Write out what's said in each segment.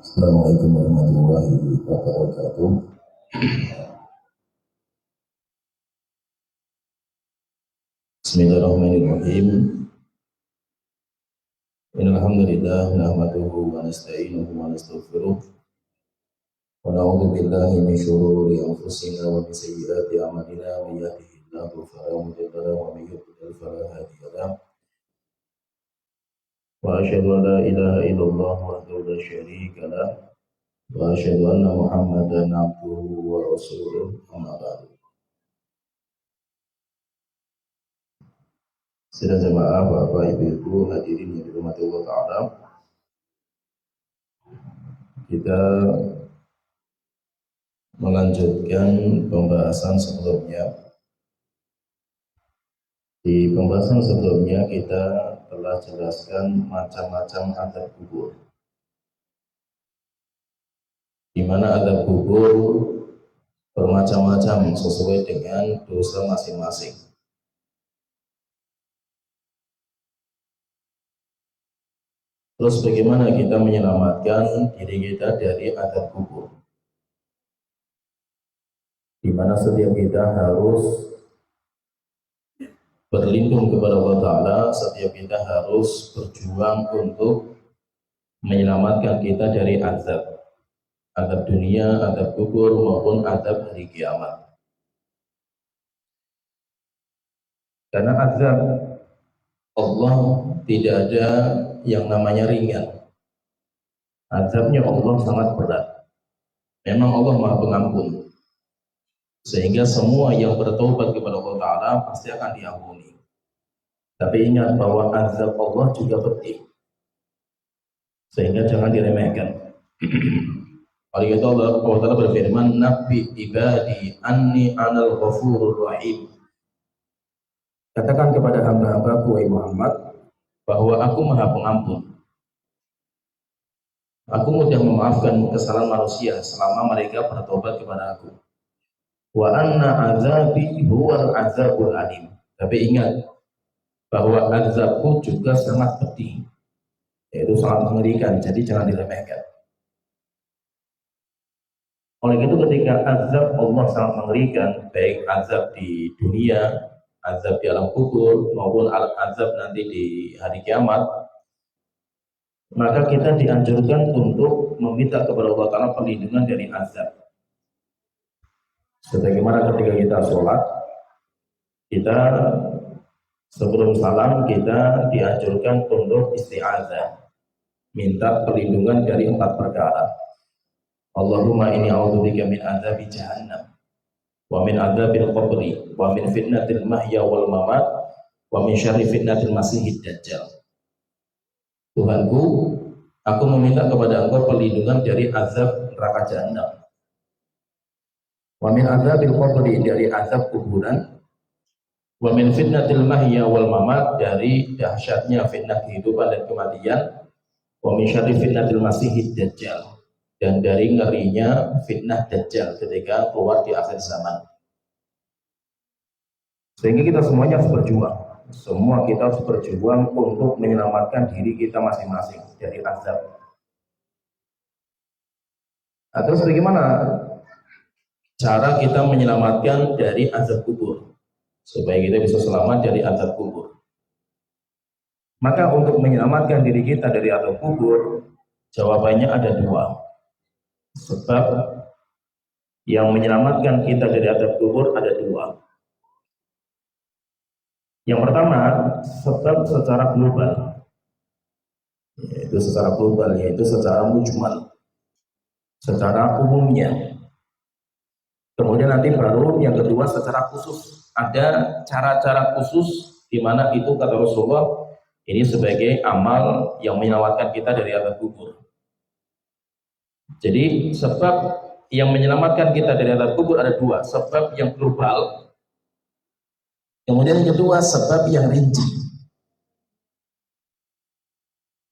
Assalamualaikum warahmatullahi wabarakatuh. Bismillahirrahmanirrahim. Innal hamdalillah nahmaduhu wa nasta'inuhu wa nastaghfiruh wa na'udzu billahi min shururi anfusina wa min sayyiati a'malina. May yahdihillahu fala mudilla lahu wa may yudlil fala hadiya lahu. Wa asyhadu an la ilaha illallah wahdahu la syarika lahu wa asyhadu anna Muhammadan abduhu wa rasuluh. Amma ba'du. Sidang jemaah, Bapak, Ibu, hadirin yang dirahmati Allah Ta'ala, kita melanjutkan pembahasan sebelumnya. Di pembahasan sebelumnya kita telah jelaskan macam-macam azab kubur, di mana azab kubur bermacam-macam sesuai dengan dosa masing-masing. Terus bagaimana kita menyelamatkan diri kita dari azab kubur? Di mana setiap kita harus berlindung kepada Allah Ta'ala, setiap kita harus berjuang untuk menyelamatkan kita dari azab dunia, azab kubur maupun azab hari kiamat. Karena azab Allah tidak ada yang namanya ringan. Azabnya Allah sangat berat. Memang Allah Maha Pengampun, sehingga semua yang bertobat kepada Allah Ta'ala pasti akan diampuni. Tapi ingat bahwa azab Allah juga pedih, sehingga jangan diremehkan. Oleh itu Allah Ta'ala berfirman, Nabi ibadi anni anal ghafurur rahim. Katakan kepada hamba-hambaku, wahai Muhammad, bahwa aku Maha Pengampun. Aku mudah memaafkan kesalahan manusia selama mereka bertobat kepada aku. Wa anna azabi huwal azabul alim. Tapi ingat bahwa azabku juga sangat pedih, yaitu sangat mengerikan, jadi jangan diremehkan. Oleh itu ketika azab Allah sangat mengerikan, baik azab di dunia, azab di alam kubur maupun azab nanti di hari kiamat, maka kita dianjurkan untuk meminta kepada Allah Ta'ala perlindungan dari azab. Sebagaimana ketika kita sholat, kita sebelum salam kita dianjurkan untuk isti'adzah, minta perlindungan dari 4 perkara. Allahumma inni a'udzubika min adzabi jahannam, wa min adzabil qabri, wa min fitnatil mahya wal mamat, wa min syarri fitnatil masiihid dajjal. Tuhanku, aku meminta kepada Engkau perlindungan dari azab neraka jahanam, wa min adzabil qabri, dari azab kuburan, wa min fitnatil mahya wal mamat, dari dahsyatnya fitnah kehidupan dan kematian, wa min syarri fitnatil masiihid dajjal, dan dari ngerinya fitnah dajjal ketika keluar di akhir zaman. Sehingga kita semuanya harus berjuang. Semua kita harus berjuang untuk menyelamatkan diri kita masing-masing dari azab. Nah, terus bagaimana cara kita menyelamatkan dari azab kubur supaya kita bisa selamat dari azab kubur? Maka untuk menyelamatkan diri kita dari azab kubur, jawabannya ada 2. Sebab yang menyelamatkan kita dari azab kubur ada 2. Yang pertama, sebab secara global, yaitu secara mujmal, secara umumnya. Kemudian nanti baru yang kedua secara khusus, ada cara-cara khusus di mana itu kata Rasulullah ini sebagai amal yang menyelamatkan kita dari azab kubur. Jadi sebab yang menyelamatkan kita dari azab kubur ada dua, sebab yang global, kemudian yang kedua sebab yang rinci.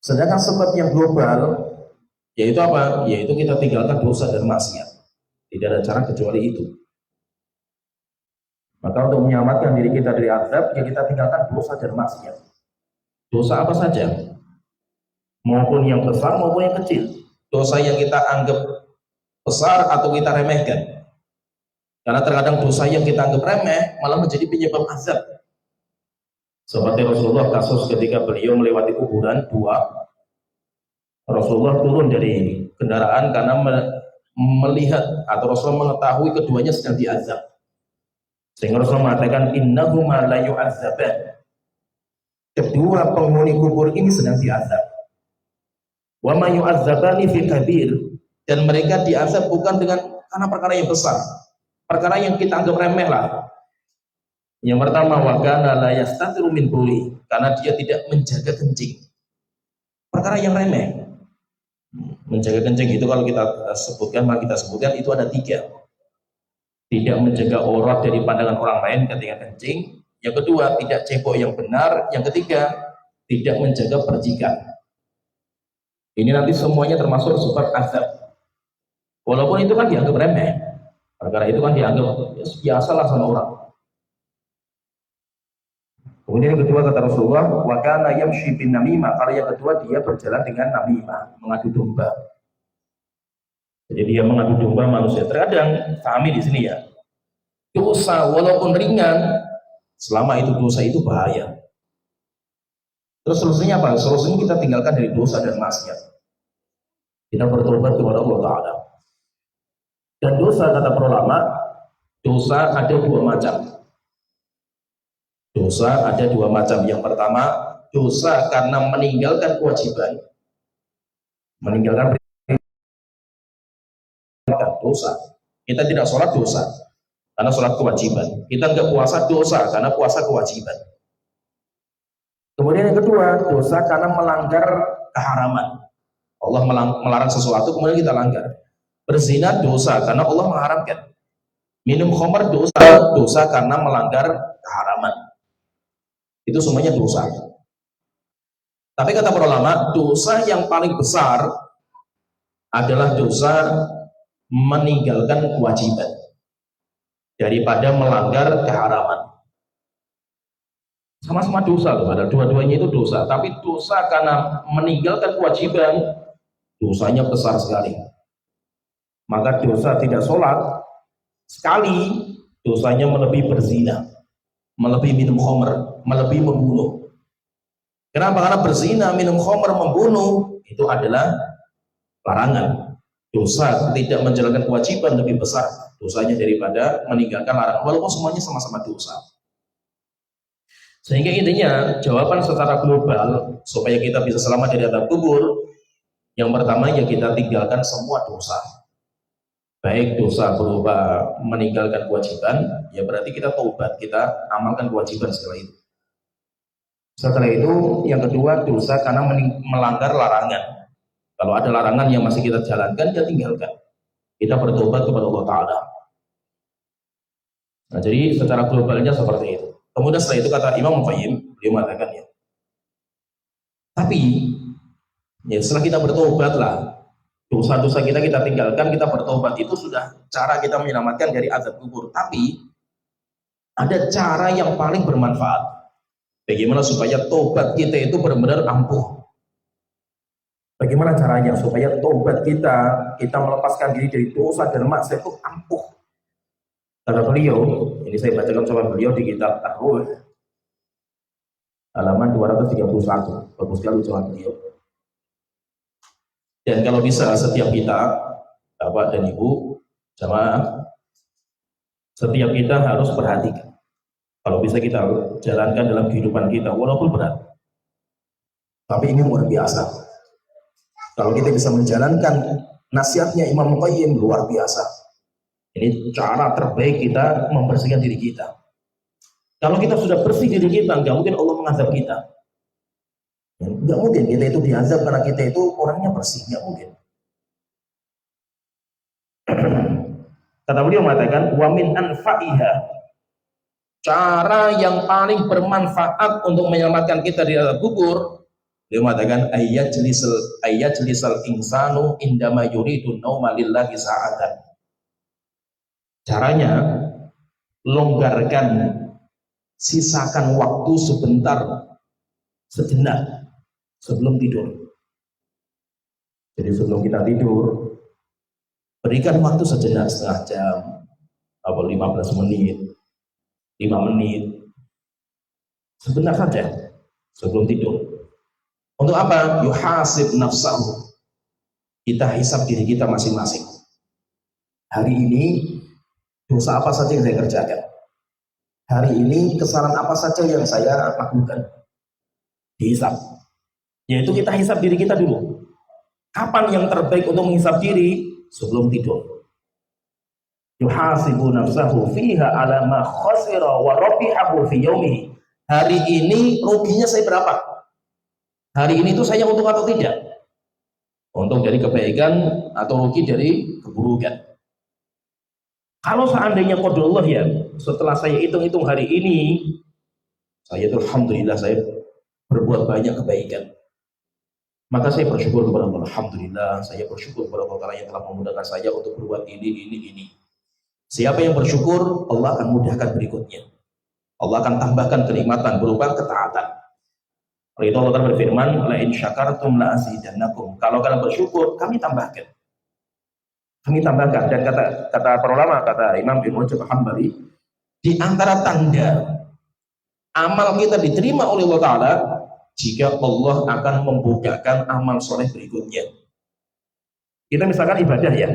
Sedangkan sebab yang global yaitu apa? Yaitu kita tinggalkan dosa dan maksiat. Tidak ada cara kecuali itu. Maka untuk menyelamatkan diri kita dari azab, ya kita tinggalkan dosa dan maksiat. Dosa apa saja? Maupun yang besar maupun yang kecil. Dosa yang kita anggap besar atau kita remehkan. Karena terkadang dosa yang kita anggap remeh malah menjadi penyebab azab. Seperti Rasulullah kasus ketika beliau melewati kuburan dua. Rasulullah turun dari kendaraan karena melihat atau Rasulullah mengetahui keduanya sedang diazab. Sehingga Rasulullah mengatakan innahuma la yu'azzaban. Kedua penghuni kubur ini sedang diazab. Wa ma yu'azzabani fi kabir, dan mereka diazab bukan karena perkara yang besar. Perkara yang kita anggap remeh lah. Yang pertama wa kana la yastatiru min buli, karena dia tidak menjaga kencing. Perkara yang remeh. Menjaga kencing itu kalau kita sebutkan, maka kita sebutkan itu ada tiga. Tidak menjaga aurat dari pandangan orang lain ketika kencing. Yang kedua, tidak cebok yang benar. Yang ketiga, tidak menjaga percikan. Ini nanti semuanya termasuk sebab azab. Walaupun itu kan dianggap remeh. Karena itu kan dianggap biasalah sama orang. Kemudian yang kedua kata Rasulullah, wa kana yamshi bin namimah. Kalau yang kedua dia berjalan dengan namimah, mengadu domba. Jadi dia mengadu domba manusia. Terkadang kami di sini ya, dosa walaupun ringan, selama itu dosa itu bahaya. Terus solusinya apa? Solusinya kita tinggalkan dari dosa dan maksiat. Kita bertobat kepada Allah Ta'ala. Dan dosa kata para ulama, dosa ada dua macam. Dosa ada dua macam. Yang pertama, dosa karena meninggalkan kewajiban. Meninggalkan dosa. Kita tidak sholat dosa karena sholat kewajiban. Kita tidak puasa dosa karena puasa kewajiban. Kemudian yang kedua, dosa karena melanggar keharaman. Allah melarang sesuatu, kemudian kita langgar. Berzina dosa karena Allah mengharamkan. Minum khamar dosa karena melanggar keharaman. Itu semuanya dosa. Tapi kata para ulama, dosa yang paling besar adalah dosa meninggalkan kewajiban daripada melanggar keharaman. Sama-sama dosa loh, padahal dua-duanya itu dosa. Tapi dosa karena meninggalkan kewajiban, dosanya besar sekali. Maka dosa tidak sholat sekali, dosanya melebihi berzina, melebihi minum khamr, melebihi membunuh. Kenapa? Karena berzina, minum khamr, membunuh itu adalah larangan. Dosa tidak menjalankan kewajiban lebih besar dosanya daripada meninggalkan larangan, walaupun semuanya sama-sama dosa. Sehingga intinya jawaban secara global supaya kita bisa selamat dari azab kubur, yang pertama ya kita tinggalkan semua dosa. Baik dosa berupa meninggalkan kewajiban, ya berarti kita taubat, kita amalkan kewajiban setelah itu. Setelah itu yang kedua, dosa karena melanggar larangan. Kalau ada larangan yang masih kita jalankan, kita tinggalkan. Kita bertobat kepada Allah Ta'ala. Nah, jadi secara globalnya seperti itu. Kemudian setelah itu kata Imam Qayyim, beliau mengatakan ya, tapi ya setelah kita bertobat lah, dosa-dosa kita tinggalkan, kita bertobat, itu sudah cara kita menyelamatkan dari azab kubur. Tapi ada cara yang paling bermanfaat. Bagaimana supaya tobat kita itu benar-benar ampuh? Bagaimana caranya supaya tobat kita melepaskan diri dari dosa dan maksiat itu ampuh? Kata beliau, ini saya bacakan sama beliau di kitab Ar-Ruh halaman 231. Bagus sekali ucapan beliau. Dan kalau bisa setiap kita, Bapak dan Ibu, jamaah, setiap kita harus perhatikan. Kalau bisa kita jalankan dalam kehidupan kita, walaupun berat. Tapi ini luar biasa. Kalau kita bisa menjalankan nasihatnya Imam Qayyim, luar biasa. Ini cara terbaik kita membersihkan diri kita. Kalau kita sudah bersih diri kita, nggak mungkin Allah mengazab kita. Nggak mungkin kita itu diazab karena kita itu orangnya bersih, nggak mungkin. Kata beliau mengatakan, wa min anfa'iha, cara yang paling bermanfaat untuk menyelamatkan kita di dalam kubur, beliau mengatakan ayyajlisal insanu indama yuridu nauma lillahi sa'atan. Caranya, longgarkan, sisakan waktu sebentar, sejenak sebelum tidur. Jadi sebelum kita tidur, berikan waktu sejenak, setengah jam atau 15 menit, 5 menit, sebentar saja sebelum tidur. Untuk apa? Yuhasib nafsahu, kita hisab diri kita masing-masing. Hari ini dosa apa saja yang saya kerjakan, hari ini kesalahan apa saja yang saya lakukan, dihisab. Yaitu kita hisab diri kita dulu. Kapan yang terbaik untuk menghisab diri? Sebelum tidur. Yuhasibu nafsahu fiha ala ma khasira wa rabihahu fi yaumihi. Hari ini ruginya saya berapa? Hari ini itu saya untung atau tidak? Untung dari kebaikan atau rugi dari keburukan. Kalau seandainya qadarullah ya, setelah saya hitung-hitung hari ini, saya itu alhamdulillah saya berbuat banyak kebaikan. Maka saya bersyukur kepada Allah. Alhamdulillah, saya bersyukur kepada Allah yang telah memudahkan saya untuk berbuat ini. Siapa yang bersyukur, Allah akan mudahkan berikutnya. Allah akan tambahkan kenikmatan berupa ketaatan. Oleh itu Allah berfirman, la in syakartum la azidannakum. Kalau kalian bersyukur, kami tambahkan. Kami tambahkan. Dan kata para ulama, kata Imam Ibnu Rajab Hambali, di antara tanda amal kita diterima oleh Allah Ta'ala, jika Allah akan membukakan amal soleh berikutnya. Kita misalkan ibadah ya,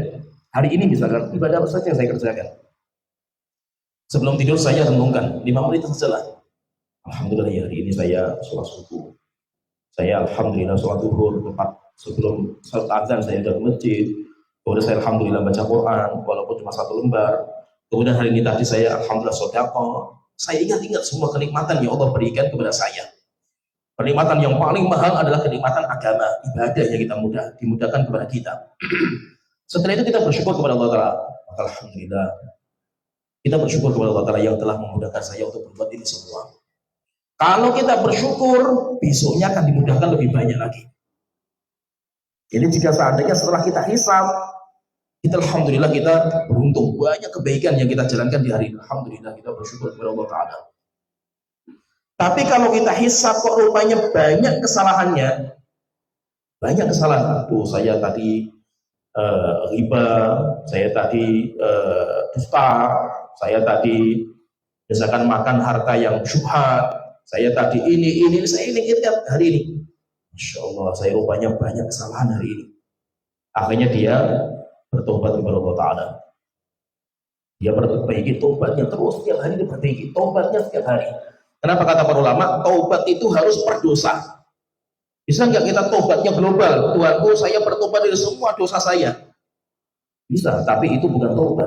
hari ini misalkan ibadah apa saja yang saya kerjakan. Sebelum tidur saya renungkan 5 menit saja. Alhamdulillah ya, hari ini saya sholat subuh. Saya alhamdulillah sholat zuhur tepat sebelum sholat azan saya sudah ke masjid. Kemudian saya alhamdulillah baca Quran walaupun cuma 1 lembar. Kemudian hari ini tadi saya alhamdulillah sedekah. Saya ingat semua kenikmatan yang Allah berikan kepada saya. Kenikmatan yang paling mahal adalah kenikmatan agama, ibadah yang kita dimudahkan kepada kita. Setelah itu kita bersyukur kepada Allah Ta'ala. Alhamdulillah, kita bersyukur kepada Allah Ta'ala yang telah memudahkan saya untuk berbuat ini semua. Kalau kita bersyukur, besoknya akan dimudahkan lebih banyak lagi. Jadi jika seandainya setelah kita hisab, kita alhamdulillah kita beruntung, banyak kebaikan yang kita jalankan di hari ini. Alhamdulillah kita bersyukur kepada Allah Ta'ala. Tapi kalau kita hisab kok rupanya banyak kesalahannya, banyak kesalahan. Tuh saya tadi riba, saya tadi dusta, saya tadi misalkan makan harta yang syubhat, saya tadi ini saya ini hari ini. Masya Allah, saya rupanya banyak kesalahan hari ini. Akhirnya dia bertobat kepada Allah Ta'ala. Dia perbaiki tobatnya terus, setiap hari diperbaiki tobatnya setiap hari. Kenapa kata para ulama, taubat itu harus per dosa. Bisa nggak kita taubatnya global? Tuhanku, saya bertobat dari semua dosa saya. Bisa, tapi itu bukan taubat.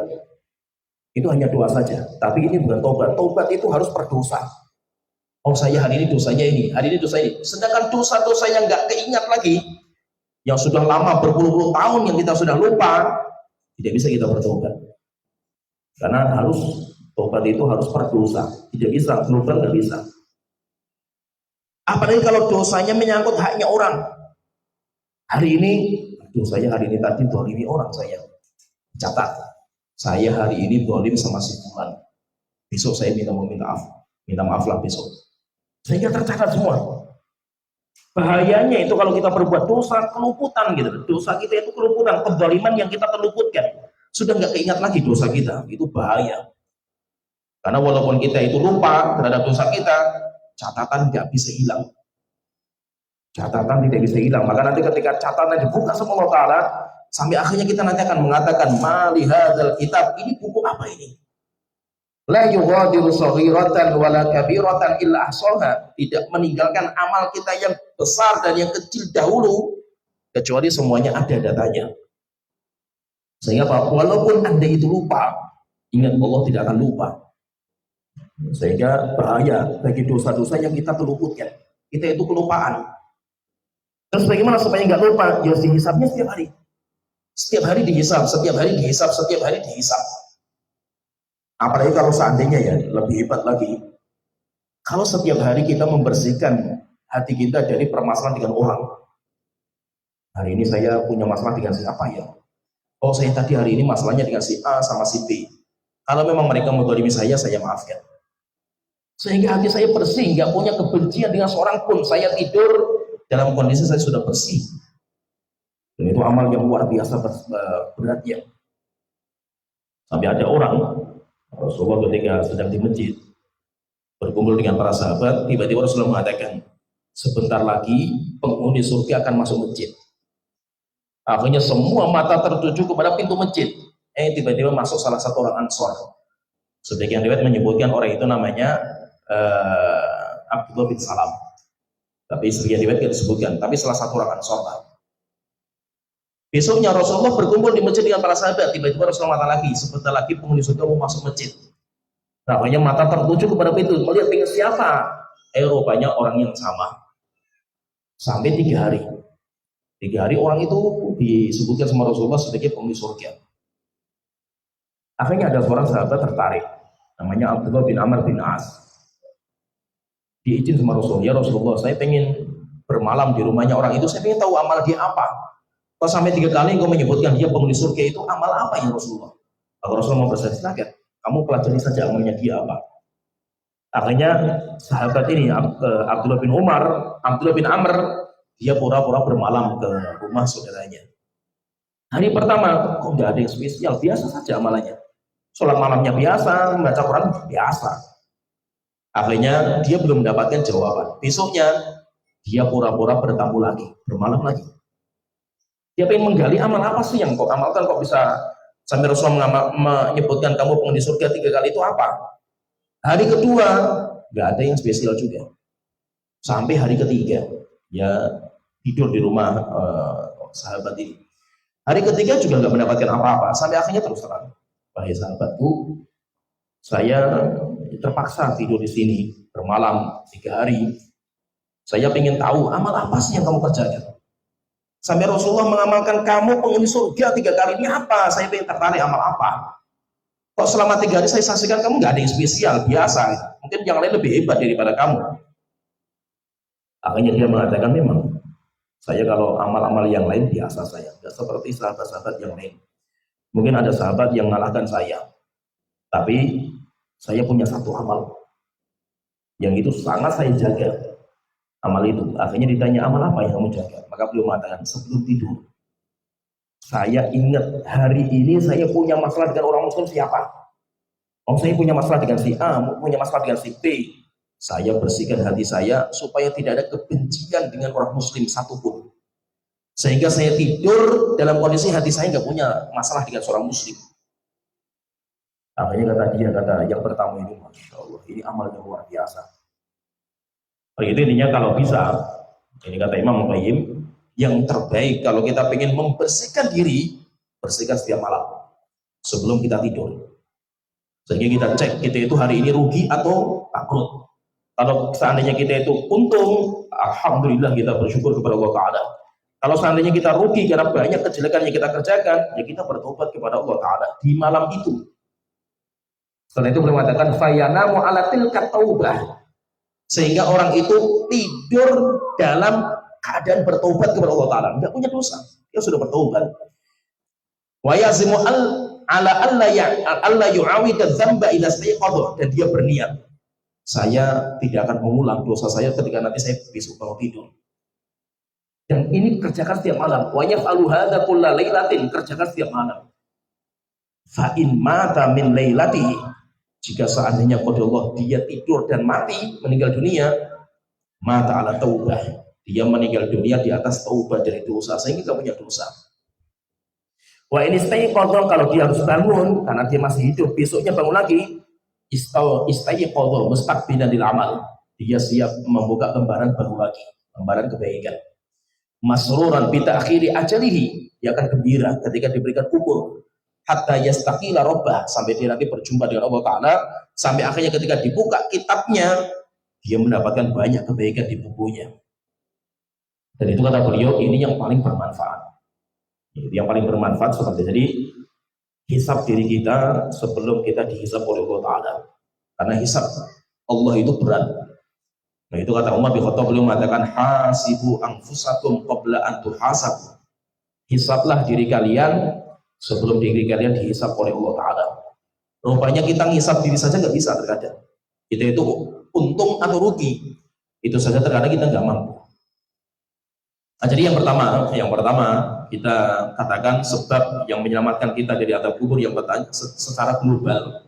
Itu hanya doa saja. Tapi ini bukan taubat. Taubat itu harus per dosa. Oh saya hari ini dosanya ini, hari ini dosa ini. Sedangkan dosa-dosa yang nggak keingat lagi, yang sudah lama berpuluh-puluh tahun yang kita sudah lupa, tidak bisa kita bertobat. Karena harus tobat itu harus per dosa, tidak bisa global, nggak bisa. Apalagi kalau dosanya menyangkut haknya orang. Hari ini dosanya hari ini tadi dolimi orang saya. Catat, saya hari ini dolim sama si Tuhan. Besok saya minta maaf lah besok. Sehingga tercatat semua. Bahayanya itu kalau kita berbuat dosa keluputan gitu. Dosa kita itu keluputan, kedoliman yang kita terluputkan. Sudah nggak keingat lagi dosa kita, itu bahaya. Karena walaupun kita itu lupa terhadap dosa kita, catatan nggak bisa hilang. Catatan tidak bisa hilang. Maka nanti ketika catatan dibuka sama Allah Ta'ala, sampai akhirnya kita nanti akan mengatakan, ma li hadzal kitab, ini buku apa ini? La yughadiru shaghiratan wala kabiratan illa ahsaha. Tidak meninggalkan amal kita yang besar dan yang kecil dahulu, kecuali semuanya ada datanya. Sehingga walaupun Anda itu lupa, ingat Allah tidak akan lupa. Sehingga bahaya bagi dosa-dosa yang kita terluputkan. Kita itu kelupaan. Terus bagaimana supaya nggak lupa? Ya dihisabnya setiap hari. Setiap hari dihisap, setiap hari dihisap, setiap hari dihisap. Apalagi kalau seandainya ya, lebih hebat lagi. Kalau setiap hari kita membersihkan hati kita dari permasalahan dengan orang. Hari ini saya punya masalah dengan siapa ya? Oh, saya tadi hari ini masalahnya dengan si A sama si B. Kalau memang mereka mendolimi saya maafkan. Sehingga hati saya bersih, nggak punya kebencian dengan seorang pun. Saya tidur dalam kondisi saya sudah bersih. Dan itu amal yang luar biasa beratnya. Sampai ada orang, Rasulullah ketika sedang di masjid, berkumpul dengan para sahabat, tiba-tiba Rasulullah mengatakan, sebentar lagi penghuni surga akan masuk masjid. Akhirnya semua mata tertuju kepada pintu masjid. Tiba-tiba masuk salah satu orang Ansor. Sebagian riwayat menyebutkan orang itu namanya Abdullah bin Salam. Tapi sebagian riwayat tidak disebutkan. Tapi salah satu orang Ansor. Besoknya Rasulullah berkumpul di masjid dengan para sahabat. Tiba-tiba Rasulullah mengatakan lagi, sebentar lagi penghuni surga mau masuk masjid. Akhirnya mata tertuju kepada pintu. Melihat dengan siapa? Rupanya orang yang sama. Sampai 3 hari. 3 hari orang itu disebutkan sama Rasulullah sebagai penghuni surga. Akhirnya ada seorang sahabat tertarik, namanya Abdullah bin Amr bin As. Diizin sama Rasulullah, ya Rasulullah, saya pengen bermalam di rumahnya orang itu, saya pengen tahu amal dia apa. Kalau sampai 3 kali engkau menyebutkan dia penghuni surga, itu amal apa ya Rasulullah? Kalau Rasulullah mau bersaksi, silakan, kamu pelajari saja amalnya dia apa. Akhirnya sahabat ini Abdullah bin Amr, dia pura-pura bermalam ke rumah saudaranya. Hari pertama, kok nggak ada yang spesial, biasa saja amalannya. Sholat malamnya biasa, membaca Quran biasa. Akhirnya dia belum mendapatkan jawaban. Besoknya dia pura-pura bertamu lagi, bermalam lagi. Dia pengen menggali amal apa sih yang kau amalkan kok bisa sampai Rasulullah menyebutkan kamu penghuni surga 3 kali itu apa? Hari kedua nggak ada yang spesial juga. Sampai hari ketiga ya tidur di rumah sahabat ini. Hari ketiga juga nggak mendapatkan apa-apa. Sampai akhirnya terus terang, wahai sahabatku, saya terpaksa tidur di sini bermalam 3 hari. Saya ingin tahu amal apa sih yang kamu kerjakan. Sampai Rasulullah mengamalkan kamu penghuni surga 3 kali ini apa? Saya ingin tertarik amal apa? Kok selama 3 hari saya saksikan kamu nggak ada yang spesial, biasa. Mungkin yang lain lebih hebat daripada kamu. Akhirnya dia mengatakan memang saya kalau amal-amal yang lain biasa saya, nggak seperti sahabat-sahabat yang lain. Mungkin ada sahabat yang mengalahkan saya, tapi saya punya satu amal yang itu sangat saya jaga. Amal itu, akhirnya ditanya amal apa yang kamu jaga? Maka beliau mengatakan sebelum tidur, saya ingat hari ini saya punya masalah dengan orang muslim siapa? Oh, saya punya masalah dengan si A, punya masalah dengan si B. Saya bersihkan hati saya supaya tidak ada kebencian dengan orang muslim satupun. Sehingga saya tidur dalam kondisi hati saya nggak punya masalah dengan seorang muslim. Akhirnya kata yang pertama ini, Masya Allah, ini amal yang luar biasa. Itu intinya kalau bisa, ini kata Imam Qayyim, yang terbaik kalau kita ingin membersihkan diri, bersihkan setiap malam sebelum kita tidur. Sehingga kita cek kita itu hari ini rugi atau bangkrut. Kalau seandainya kita itu untung, alhamdulillah kita bersyukur kepada Allah Ta'ala. Kalau seandainya kita rugi karena banyak kejelekan yang kita kerjakan, ya kita bertobat kepada Allah Ta'ala di malam itu. Setelah itu beliau mengatakan fayanamu ala tilka taubah, sehingga orang itu tidur dalam keadaan bertobat kepada Allah Ta'ala, nggak punya dosa, dia sudah bertobat. Wa yazimu ala alla yu'awida dzamba idza staiqadha, dan dia berniat, saya tidak akan mengulang dosa saya ketika nanti saya besok bangun tidur. Dan ini kerjakan setiap malam. Wa yaf'alu hadza kulla lailatin, kerjakan setiap malam. Fa in mata min lailatihi, jika seandainya qad Allah dia tidur dan mati, meninggal dunia, mata ala taubah, dia meninggal dunia di atas taubah dari dosa, sehingga tidak punya dosa. Wa ini staiqadha, kalau dia harus bangun karena dia masih hidup, besoknya bangun lagi, istaiqadha mustaqbilan lil amal, dia siap membuka lembaran baru lagi, lembaran kebaikan. Masruran bi ta'khiri ajalihi, dia akan gembira ketika diberikan umur, hatta yastaqila rabbah, sampai dia nanti berjumpa dengan Allah Ta'ala, sampai akhirnya ketika dibuka kitabnya, dia mendapatkan banyak kebaikan di bukunya. Dan itu kata beliau, ini yang paling bermanfaat. Yang paling bermanfaat seperti jadi hisab diri kita sebelum kita dihisab oleh Allah Ta'ala. Karena hisab Allah itu berat. Nah itu kata Umar bin Khattab, beliau mengatakan hasibu anfusakum qabla an tuhasabu. Hisablah diri kalian sebelum diri kalian dihisab oleh Allah Ta'ala. Rupanya kita ngisab diri saja nggak bisa terkadang. Kita itu untung atau rugi. Itu saja terkadang kita nggak mampu. Nah, jadi yang pertama kita katakan sebab yang menyelamatkan kita dari azab kubur yang bertanya secara global,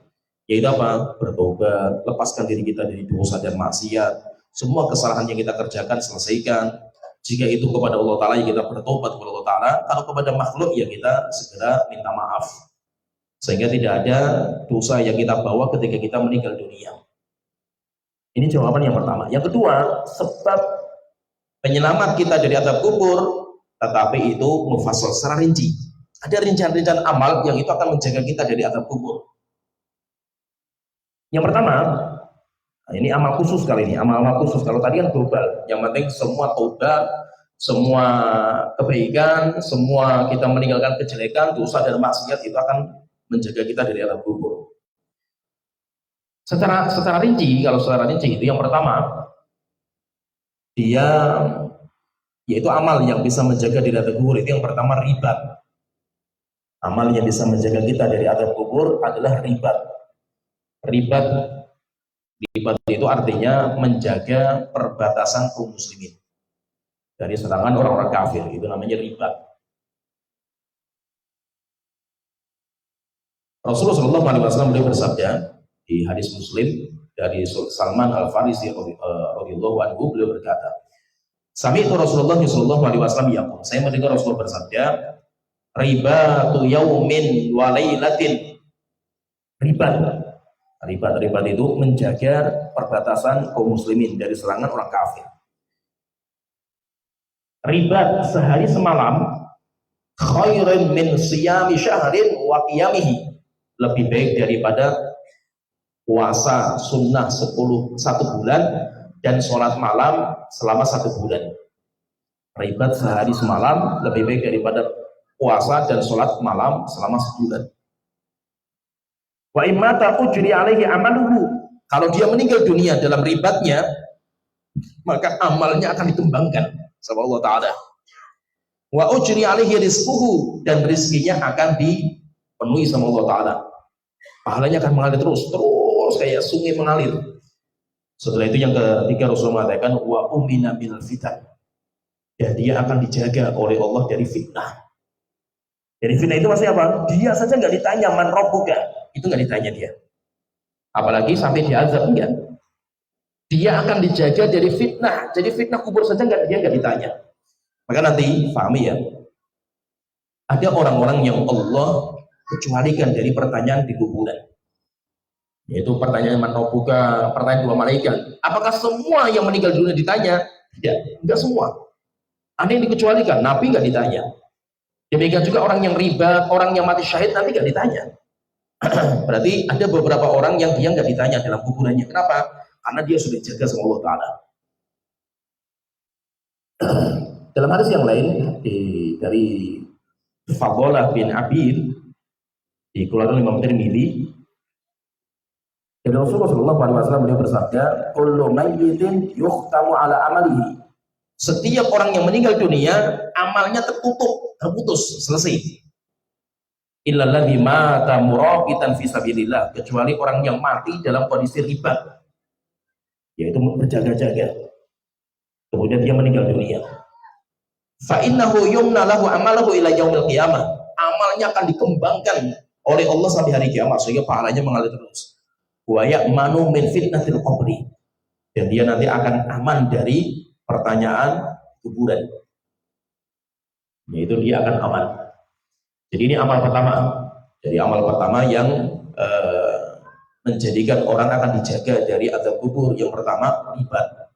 yaitu apa? Bertobat, lepaskan diri kita dari dosa dan maksiat, semua kesalahan yang kita kerjakan selesaikan. Jika itu kepada Allah Ta'ala ya kita bertobat kepada Allah Ta'ala, kalau kepada makhluk ya kita segera minta maaf, sehingga tidak ada dosa yang kita bawa ketika kita meninggal dunia. Ini jawaban yang pertama. Yang kedua, sebab penyelamat kita dari azab kubur, tetapi itu mufassal secara rinci. Ada rincian-rincian amal yang itu akan menjaga kita dari azab kubur. Yang pertama, ini amal khusus kali ini, amal khusus. Kalau tadi kan global, yang penting semua taubat, semua kebaikan, semua kita meninggalkan kejelekan, dosa dan maksiat itu akan menjaga kita dari azab kubur. Secara rinci, kalau secara rinci itu yang pertama, dia yaitu amal yang bisa menjaga dari azab kubur. Itu yang pertama ribat. Amal yang bisa menjaga kita dari azab kubur adalah ribat. Ribat itu artinya menjaga perbatasan kaum muslimin dari serangan orang-orang kafir. Itu namanya ribat. Rasulullah SAW beliau bersabda di hadis Muslim dari Salman Al-Farisi radhiyallahu anhu, beliau berkata, Sami'tu Rasulullah sallallahu alaihi wasallam yaqul, saya mendengar Rasulullah bersabda, ribatu yaumin wa lailatin. Ribat itu menjaga perbatasan kaum muslimin dari serangan orang kafir. Ribat sehari semalam khairun min siyami syahrin wa qiyamihi, lebih baik daripada puasa sunnah 1 bulan dan sholat malam selama 1 bulan. Ribat sehari semalam lebih baik daripada puasa dan sholat malam selama sebulan. Wa imata ujri alaihi amaluhu, kalau dia meninggal dunia dalam ribatnya, maka amalnya akan dikembangkan sama Allah Ta'ala. Wa ujri alaihi rizquhu, dan rizkinya akan dipenuhi sama Allah Ta'ala. Pahalanya akan mengalir terus kayak sungai mengalir. Setelah itu yang ketiga, Rasulullah mengatakan wa umina bil fitan, dan dia akan dijaga oleh Allah dari fitnah. Dari fitnah itu maksudnya apa? Dia saja nggak ditanya man rabbuka, itu nggak ditanya dia. Apalagi sampai diazab, enggak. Dia akan dijaga dari fitnah. Jadi fitnah kubur saja dia nggak ditanya. Maka nanti pahami ya, ada orang-orang yang Allah kecualikan dari pertanyaan di kuburan. Yaitu pertanyaan man rabbuka, pertanyaan 2 malaikat. Apakah semua yang meninggal dunia ditanya? Tidak, enggak semua. Ada yang dikecualikan, Nabi nggak ditanya. Demikian juga orang yang riba, orang yang mati syahid nanti nggak ditanya. Berarti ada beberapa orang yang dia nggak ditanya dalam kuburannya. Kenapa? Karena dia sudah jaga sama Allah Ta'ala. Dalam hadis yang lain dari Fadhalah bin Abid dikeluarkan oleh Imam Tirmidzi, dari Rasulullah SAW beliau bersabda, kullu mayyitin yukhtamu ala amalihi. Setiap orang yang meninggal dunia, amalnya terputus, selesai. Illalladzi mata murabitan fi sabilillah, kecuali orang yang mati dalam kondisi ribat, yaitu berjaga-jaga. Kemudian dia meninggal dunia. Fa innahu yumna lahu amalahu ila yaumil qiyamah. Amalnya akan dikembangkan oleh Allah sampai hari kiamat, sehingga pahalanya mengalir terus. Wa ya'manu min fitnatil qabri, dan dia nanti akan aman dari pertanyaan kuburan, yaitu dia akan aman. Jadi ini amal pertama. Jadi amal pertama yang menjadikan orang akan dijaga dari azab kubur. Yang pertama ribat.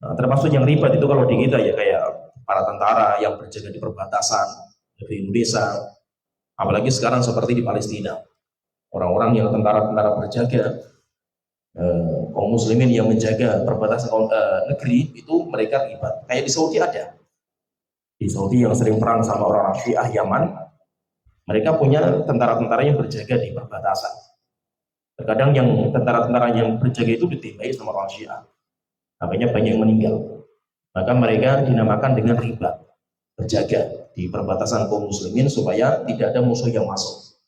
Nah, termasuk yang ribat itu kalau di kita ya kayak para tentara yang berjaga di perbatasan di Indonesia, apalagi sekarang seperti di Palestina. Orang-orang yang tentara-tentara berjaga, kaum muslimin yang menjaga perbatasan negeri itu mereka ribat. Kayak di Saudi ada. Di Saudi yang sering perang sama orang Syiah Yaman, mereka punya tentara-tentara yang berjaga di perbatasan. Terkadang yang tentara-tentara yang berjaga itu ditembaki sama orang Syiah, makanya banyak yang meninggal. Maka mereka dinamakan dengan riba, berjaga di perbatasan kaum muslimin supaya tidak ada musuh yang masuk.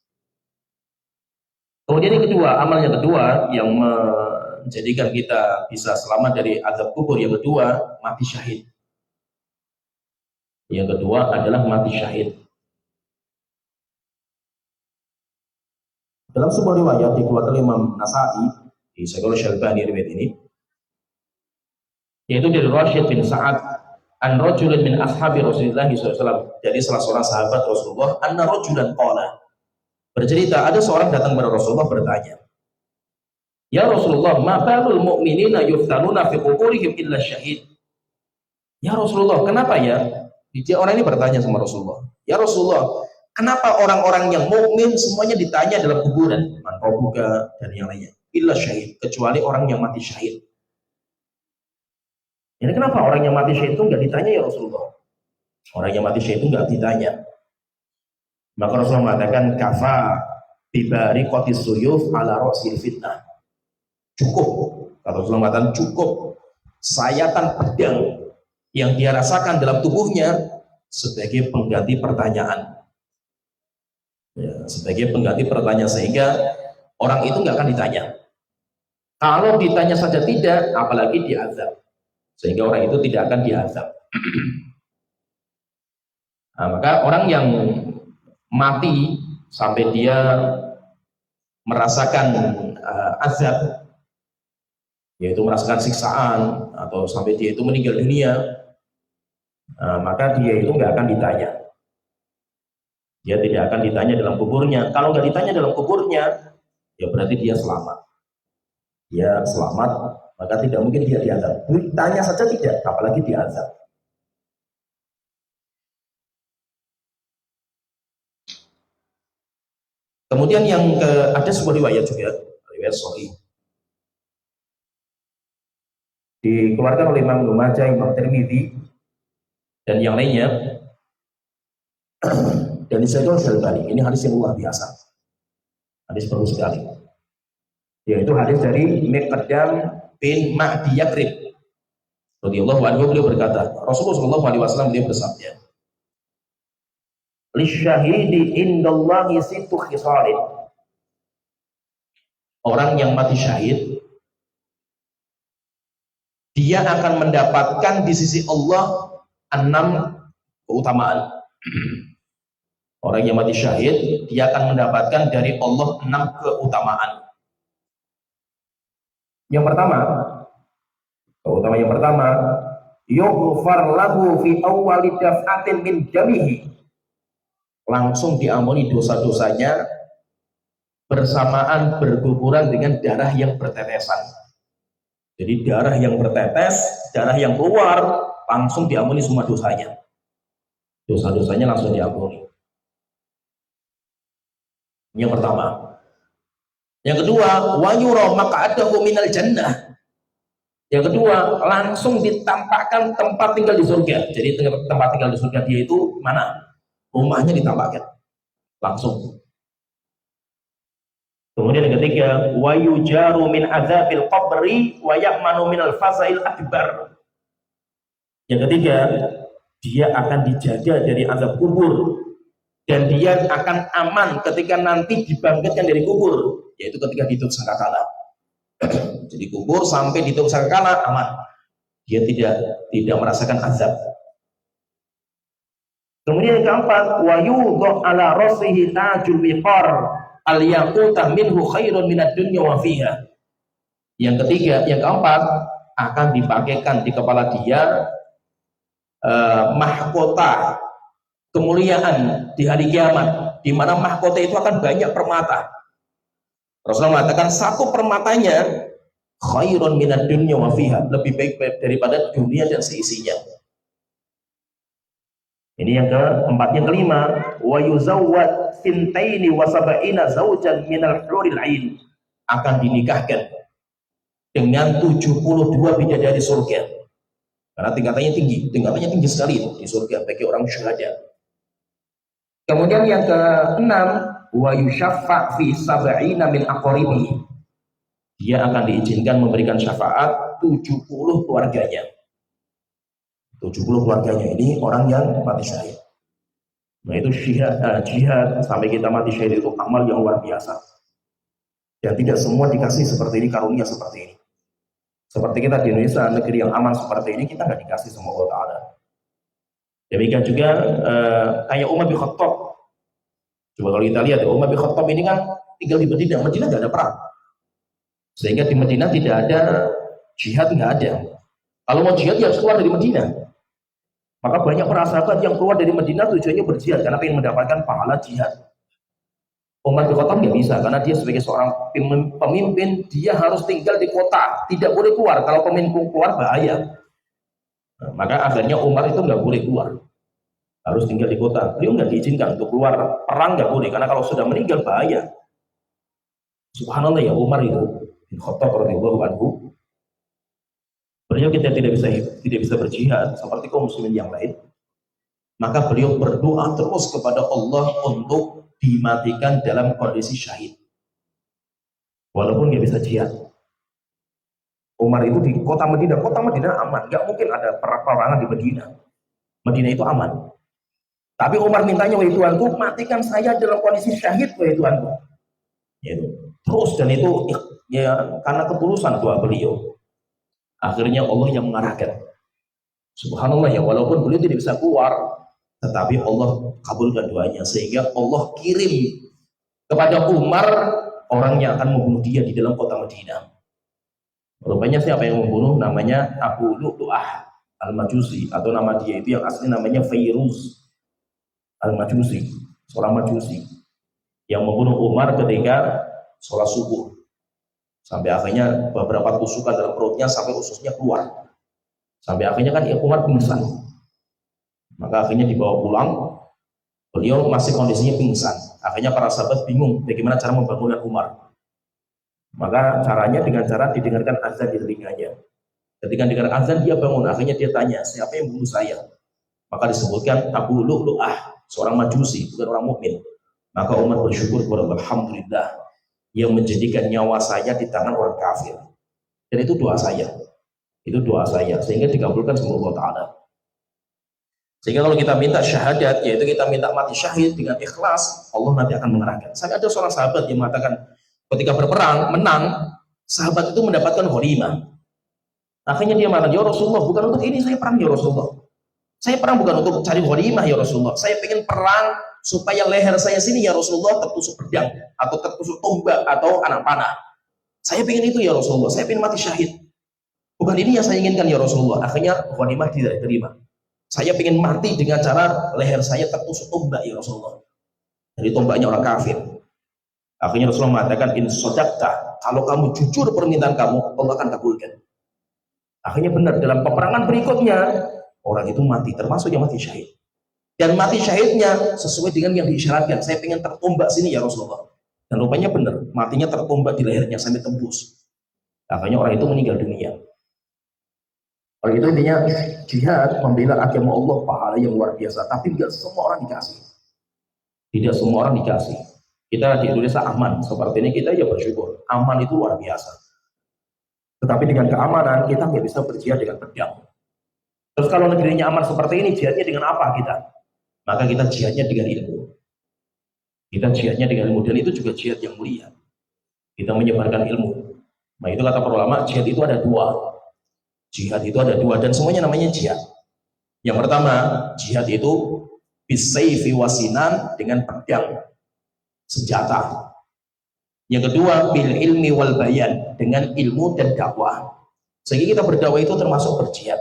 Kemudian yang kedua, amal yang kedua yang menjadikan kita bisa selamat dari azab kubur, yang kedua mati syahid. Yang kedua adalah mati syahid. Dalam sebuah riwayat dikeluarkan Imam Nasa'i di Sahih Syalbani riwayat ini, yaitu dari Rashid bin Sa'ad an rajulin min ashabi Rasulullah SAW, jadi salah seorang sahabat Rasulullah, anna rajulan qala, bercerita ada seorang datang kepada Rasulullah bertanya, ya Rasulullah, ma balul mu'minina yuftanuna fi quburihim illa syahid. Ya Rasulullah, kenapa ya? Dia orang ini bertanya sama Rasulullah, ya Rasulullah, kenapa orang-orang yang mukmin semuanya ditanya dalam kuburan, man robuka dan yang lainnya, illa syahid, kecuali orang yang mati syahid. Ini kenapa orang yang mati syahid itu nggak ditanya ya Rasulullah? Orang yang mati syahid itu nggak ditanya. Maka Rasulullah mengatakan kafa bibari qatis suyuf ala ra'sil fitnah. Cukup. Kalau Rasulullah mengatakan cukup sayatan pedang yang dia rasakan dalam tubuhnya sebagai pengganti pertanyaan. Ya, sebagai pengganti pertanyaan, sehingga orang itu nggak akan ditanya. Kalau ditanya saja tidak, apalagi diazab. Sehingga orang itu tidak akan diazab. Nah, maka orang yang mati sampai dia merasakan azab, yaitu merasakan siksaan, atau sampai dia itu meninggal dunia, maka dia itu nggak akan ditanya. Dia tidak akan ditanya dalam kuburnya. Kalau nggak ditanya dalam kuburnya, ya berarti dia selamat. Dia selamat, maka tidak mungkin dia diazab. Ditanya saja tidak, apalagi diazab. Kemudian ada sebuah riwayat juga, riwayat Sahih, dikeluarkan oleh Imam Ibnu Majah, Imam Tirmidzi dan yang lainnya, dan disebutkan Syalbani. Ini hadis yang luar biasa, hadis bagus sekali, yaitu hadis dari Miqdam bin Ma'di Yakrib radhiyallahu anhu. Beliau berkata, Rasulullah SAW beliau bersabda, lisyahidi indallahi sittu khisalin. Orang yang mati syahid, dia akan mendapatkan di sisi Allah 6 keutamaan. Orang yang mati syahid, dia akan mendapatkan dari Allah 6 keutamaan. Yang pertama, keutamaan yang pertama, yughfar lahu fi awwali daf'atin min jamihi. Langsung diampuni dosa-dosanya bersamaan berguguran dengan darah yang bertetesan. Jadi darah yang bertetes, darah yang keluar, langsung diampuni semua dosanya. Dosa-dosanya langsung diampuni. Yang pertama. Yang kedua, wa yura maq'adahu minal jannah. Yang kedua, langsung ditampakkan tempat tinggal di surga. Jadi tempat tinggal di surga dia itu mana? Rumahnya ditampakkan langsung. Kemudian yang ketiga, wa yujaru min adzabil qabri wa ya'manu minal fazail akbar. Yang ketiga, dia akan dijaga dari azab kubur dan dia akan aman ketika nanti dibangkitkan dari kubur, yaitu ketika ditutup sangkakala. Jadi kubur sampai ditutup sangkakala aman. Dia tidak merasakan azab. Kemudian yang keempat, wa yudha ala rasihi tajul wiqar al-yaqutah minhu khairun minad dunya wa fiha. Yang ketiga, yang keempat, akan dipakaikan di kepala dia mahkota kemuliaan di hari kiamat, di mana mahkota itu akan banyak permata. Rasulullah mengatakan satu permatanya khairun minad dunya wa fiha, lebih baik daripada dunia dan seisinya. Ini yang keempat. Yang kelima, wa yuzawwad sintaini wa sab'ina zawjan minal huril ain, akan dinikahkan dengan 72 bidadari surga. Karena tingkatannya tinggi sekali itu di surga bagi orang syuhada. Kemudian yang keenam, wa yusyaffa fi sab'ina min aqaribihi. Dia akan diizinkan memberikan syafaat 70 keluarganya. 70 keluarganya ini orang yang mati syahid. Nah itu jihad sampai kita mati syahid itu amal yang luar biasa. Dan tidak semua dikasih seperti ini, karunia seperti ini. Seperti kita di Indonesia, negeri yang aman seperti ini, kita nggak dikasih sama Allah Ta'ala. Demikian juga kayak Umar bin Khattab. Coba kalau kita lihat, Umar bin Khattab ini kan tinggal di Madinah. Madinah nggak ada perang. Sehingga di Madinah tidak ada jihad, nggak ada. Kalau mau jihad ya harus keluar dari Madinah. Maka banyak para sahabat yang keluar dari Madinah tujuannya berjihad karena ingin mendapatkan pahala jihad. Umar bin Khattab nggak bisa karena dia sebagai seorang pemimpin, dia harus tinggal di kota, tidak boleh keluar. Kalau pemimpin keluar bahaya. Nah, maka akhirnya Umar itu nggak boleh keluar, harus tinggal di kota. Beliau nggak diizinkan untuk keluar perang, nggak boleh karena kalau sudah meninggal bahaya. Subhanallah ya Umar itu bin Khattab radhiyallahu anhu. Beliau kita tidak bisa berjihad seperti kaum muslimin yang lain. Maka beliau berdoa terus kepada Allah untuk dimatikan dalam kondisi syahid. Walaupun nggak bisa jihad. Umar itu di kota Madinah aman, nggak mungkin ada peperangan di Madinah. Madinah itu aman. Tapi Umar mintanya, wahai Tuanku, matikan saya dalam kondisi syahid, wahai Tuanku. Itu. Terus dan itu ya karena ketulusan doa beliau. Akhirnya Allah yang mengarahkan. Subhanallah ya, walaupun beliau tidak bisa keluar, tetapi Allah kabulkan doanya sehingga Allah kirim kepada Umar orang yang akan membunuh dia di dalam kota Madinah. Rupanya siapa yang membunuh? Namanya Abu Lu'lu'ah Al-Majusi, atau nama dia itu yang asli namanya Fairuz Al-Majusi, seorang Majusi yang membunuh Umar ketika sholat subuh. Sampai akhirnya beberapa tusukan dalam perutnya sampai ususnya keluar. Sampai akhirnya kan Umar pingsan. Maka akhirnya dibawa pulang, beliau masih kondisinya pingsan. Akhirnya para sahabat bingung bagaimana cara membangunkan Umar. Maka caranya dengan cara didengarkan azan di telinganya. Ketika dengar azan dia bangun, akhirnya dia tanya, siapa yang bunuh saya? Maka disebutkan Abu Lu'lu'ah, seorang Majusi, bukan orang mukmin. Maka Umar bersyukur kepada Allah, alhamdulillah yang menjadikan nyawa saya di tangan orang kafir. Dan itu doa saya. Itu doa saya sehingga dikabulkan sama Allah Ta'ala. Sehingga kalau kita minta syahadat, yaitu kita minta mati syahid dengan ikhlas, Allah nanti akan mengerahkan. Sampai ada seorang sahabat yang mengatakan ketika berperang, menang, sahabat itu mendapatkan ghanimah. Akhirnya dia mengatakan, ya Rasulullah, bukan untuk ini saya perang ya Rasulullah. Saya perang bukan untuk cari ghanimah ya Rasulullah. Saya ingin perang supaya leher saya sini ya Rasulullah tertusuk pedang atau tertusuk tombak atau anak panah. Saya ingin itu ya Rasulullah. Saya ingin mati syahid. Bukan ini yang saya inginkan ya Rasulullah. Akhirnya ghanimah tidak diterima. Saya ingin mati dengan cara leher saya tertusuk tombak ya Rasulullah. Jadi tombaknya orang kafir. Akhirnya Rasulullah mengatakan, in sodakta, kalau kamu jujur permintaan kamu, Allah akan kabulkan. Akhirnya benar, dalam peperangan berikutnya, orang itu mati, termasuk yang mati syahid. Dan mati syahidnya sesuai dengan yang diisyaratkan. Saya ingin tertombak sini ya Rasulullah. Dan rupanya benar, matinya tertombak di lehernya sampai tembus. Akhirnya orang itu meninggal dunia. Oleh itu intinya jihad membela agama Allah pahala yang luar biasa. Tapi tidak semua orang dikasih. Tidak semua orang dikasih. Kita di Indonesia aman seperti ini, kita ya bersyukur. Aman itu luar biasa. Tetapi dengan keamanan kita nggak bisa berjihad dengan pedang. Terus kalau negerinya aman seperti ini, jihadnya dengan apa kita? Maka kita jihadnya dengan ilmu. Kita jihadnya dengan ilmu, dan itu juga jihad yang mulia. Kita menyebarkan ilmu. Nah itu kata para ulama, jihad itu ada dua. Jihad itu ada dua, dan semuanya namanya jihad. Yang pertama, jihad itu bisayfi wasinan, dengan pedang, senjata. Yang kedua, bil ilmi wal bayan, dengan ilmu dan dakwah. Sehingga kita berdakwah itu termasuk berjihad.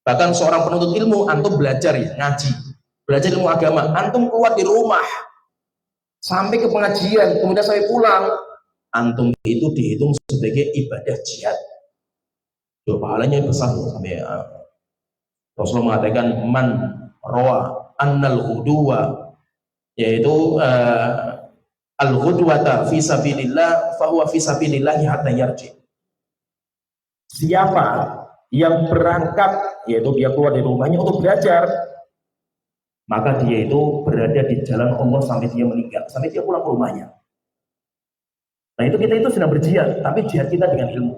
Bahkan seorang penuntut ilmu, antum belajar ya, ngaji, belajar ilmu agama, antum keluar di rumah sampai ke pengajian, kemudian sampai pulang, antum itu dihitung sebagai ibadah jihad. Tuh, pahalanya besar sampai Rasulullah mengatakan man rawa annal ghudwa, yaitu al-ghudwata fi sabilillah fa huwa fi sabilillah hatta yarji. Siapa yang berangkat, yaitu dia keluar dari rumahnya untuk belajar, maka dia itu berada di jalan Allah sampai dia meninggal, sampai dia pulang ke rumahnya. Nah itu kita itu sedang berjihad, tapi jihad kita dengan ilmu.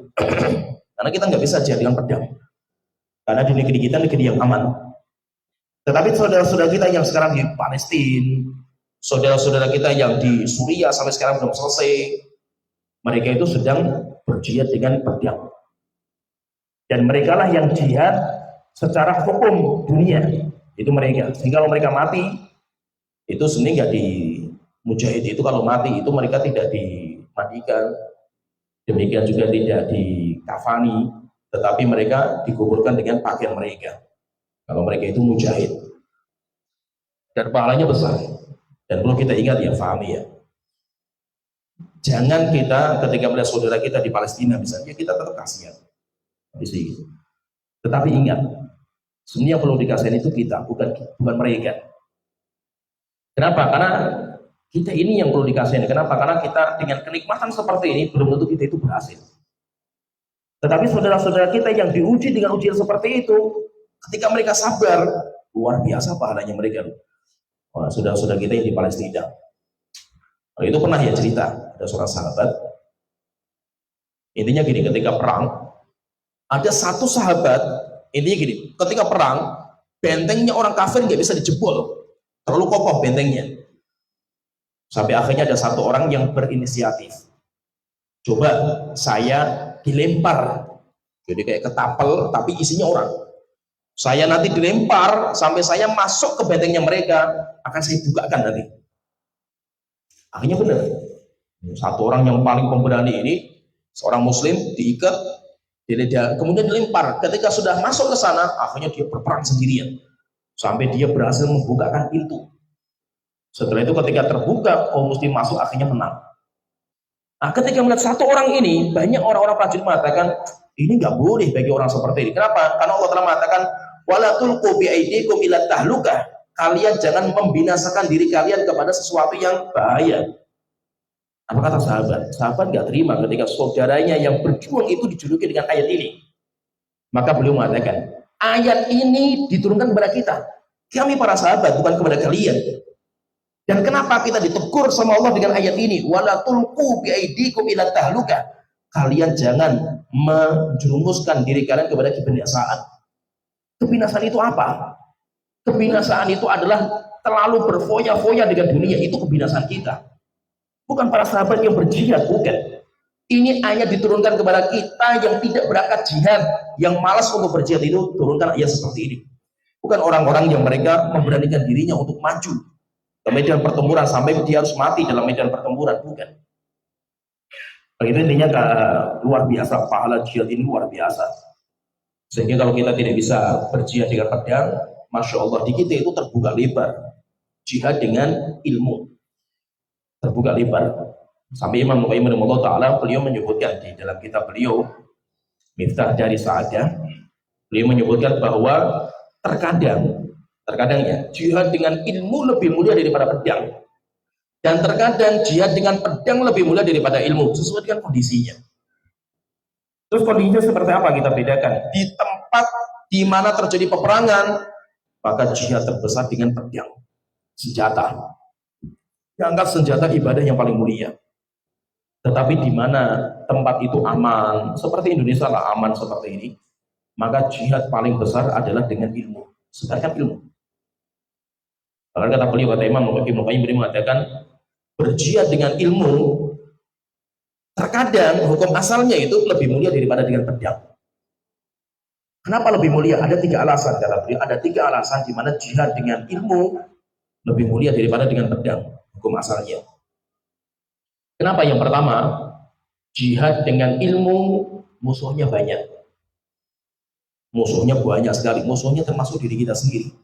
Karena kita nggak bisa jihad dengan pedang. Karena di negeri kita negeri yang aman. Tetapi saudara-saudara kita yang sekarang di Palestina, saudara-saudara kita yang di Suriah sampai sekarang belum selesai, mereka itu sedang berjihad dengan pedang. Dan mereka lah yang jihad secara hukum dunia, itu mereka. Sehingga kalau mereka mati, itu sebenarnya nggak di mujahid itu kalau mati itu mereka tidak dimandikan, demikian juga tidak dikafani, tetapi mereka dikuburkan dengan pakaian mereka. Kalau mereka itu mujahid, dan pahalanya besar. Dan perlu kita ingat ya, fahami ya. Jangan kita ketika melihat saudara kita di Palestina misalnya, kita tetap kasihan. Tetapi ingat, sebenarnya perlu dikasihin itu kita, bukan mereka. Kenapa? Karena kita ini yang perlu dikasihin. Kenapa? Karena kita dengan kenikmatan seperti ini belum tentu kita itu berhasil. Tetapi saudara-saudara kita yang diuji dengan ujian seperti itu, ketika mereka sabar, luar biasa pahalanya mereka. Wah, saudara-saudara kita yang di Palestina, itu pernah ya cerita, ada seorang sahabat. Intinya gini, ketika perang, ada satu sahabat, intinya gini, ketika perang, bentengnya orang kafir nggak bisa dijebol, terlalu kokoh bentengnya. Sampai akhirnya ada satu orang yang berinisiatif, coba saya dilempar, jadi kayak ketapel, tapi isinya orang. Saya nanti dilempar, sampai saya masuk ke bentengnya mereka, akan saya bukakan nanti. Akhirnya benar, satu orang yang paling pemberani ini, seorang muslim diikat, kemudian dilempar. Ketika sudah masuk ke sana, akhirnya dia berperang sendirian sampai dia berhasil membukakan pintu. Setelah itu ketika terbuka, kaum muslim masuk, akhirnya menang. Nah, ketika melihat satu orang ini, banyak orang-orang prajurit mengatakan ini nggak boleh bagi orang seperti ini. Kenapa? Karena Allah telah mengatakan wala tulqu biaidikum ila tahlukah. Kalian jangan membinasakan diri kalian kepada sesuatu yang bahaya. Apa kata sahabat? Sahabat nggak terima ketika saudaranya yang berjuang itu dijuluki dengan ayat ini. Maka beliau mengatakan, ayat ini diturunkan kepada kita. Kami para sahabat, bukan kepada kalian. Dan kenapa kita ditegur sama Allah dengan ayat ini? Wala tulqu biaidikum ila tahlukah. Kalian jangan menjerumuskan diri kalian kepada kebinasaan. Kebinasaan itu apa? Kebinasaan itu adalah terlalu berfoya-foya dengan dunia. Itu kebinasaan kita. Bukan para sahabat yang berjihad, bukan. Ini ayat diturunkan kepada kita yang tidak berangkat jihad, yang malas untuk berjihad itu turunkan ayat seperti ini. Bukan orang-orang yang mereka memberanikan dirinya untuk maju ke medan pertempuran sampai dia harus mati dalam medan pertempuran, bukan. Itu intinya luar biasa, pahala jihad ini luar biasa. Sehingga kalau kita tidak bisa berjihad dengan pedang, Masya Allah, di kita itu terbuka lebar jihad dengan ilmu, terbuka lebar. Sampai Imam Qayyim rahimahullah ta'ala, beliau menyebutkan di dalam kitab beliau Miftah dari Sa'adah, beliau menyebutkan bahwa terkadang ya jihad dengan ilmu lebih mulia daripada pedang, dan terkadang jihad dengan pedang lebih mulia daripada ilmu, sesuai dengan kondisinya. Terus kondisinya seperti apa kita bedakan? Di tempat di mana terjadi peperangan, maka jihad terbesar dengan pedang, senjata. Dianggap senjata ibadah yang paling mulia. Tetapi di mana tempat itu aman, seperti Indonesia lah aman seperti ini, maka jihad paling besar adalah dengan ilmu, sedangkan ilmu. Bahkan kata beliau, kata Imam Ibnu Qayyim mengatakan, berjihad dengan ilmu, terkadang hukum asalnya itu lebih mulia daripada dengan pedang. Kenapa lebih mulia? Ada 3 alasan, kata beliau. Ada 3 alasan di mana jihad dengan ilmu lebih mulia daripada dengan pedang, hukum asalnya. Kenapa? Yang pertama, jihad dengan ilmu musuhnya banyak. Musuhnya banyak sekali. Musuhnya termasuk diri kita sendiri.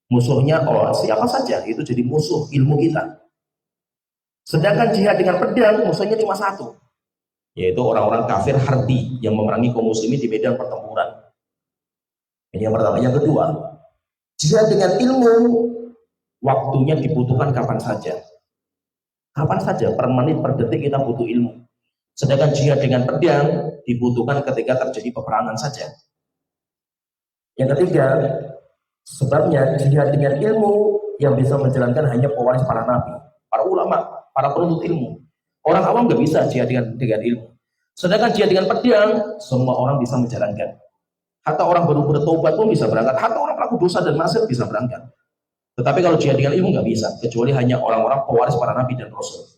Musuhnya siapa saja, itu jadi musuh ilmu kita. Sedangkan jihad dengan pedang, musuhnya cuma satu, yaitu orang-orang kafir harbi yang memerangi kaum muslimin di medan pertempuran. Ini yang pertama. Yang kedua, jihad dengan ilmu waktunya dibutuhkan kapan saja. Kapan saja, per menit, per detik kita butuh ilmu. Sedangkan jihad dengan pedang dibutuhkan ketika terjadi peperangan saja. Yang ketiga, sebabnya jihad dengan ilmu yang bisa menjalankan hanya pewaris para nabi, para ulama, para penuntut ilmu. Orang awam nggak bisa jihad dengan ilmu. Sedangkan jihad dengan pedang, semua orang bisa menjalankan. Hatta orang baru bertobat pun bisa berangkat. Hatta orang pelaku dosa dan maksiat bisa berangkat. Tetapi kalau jihad dengan ilmu nggak bisa, kecuali hanya orang-orang pewaris para nabi dan rasul.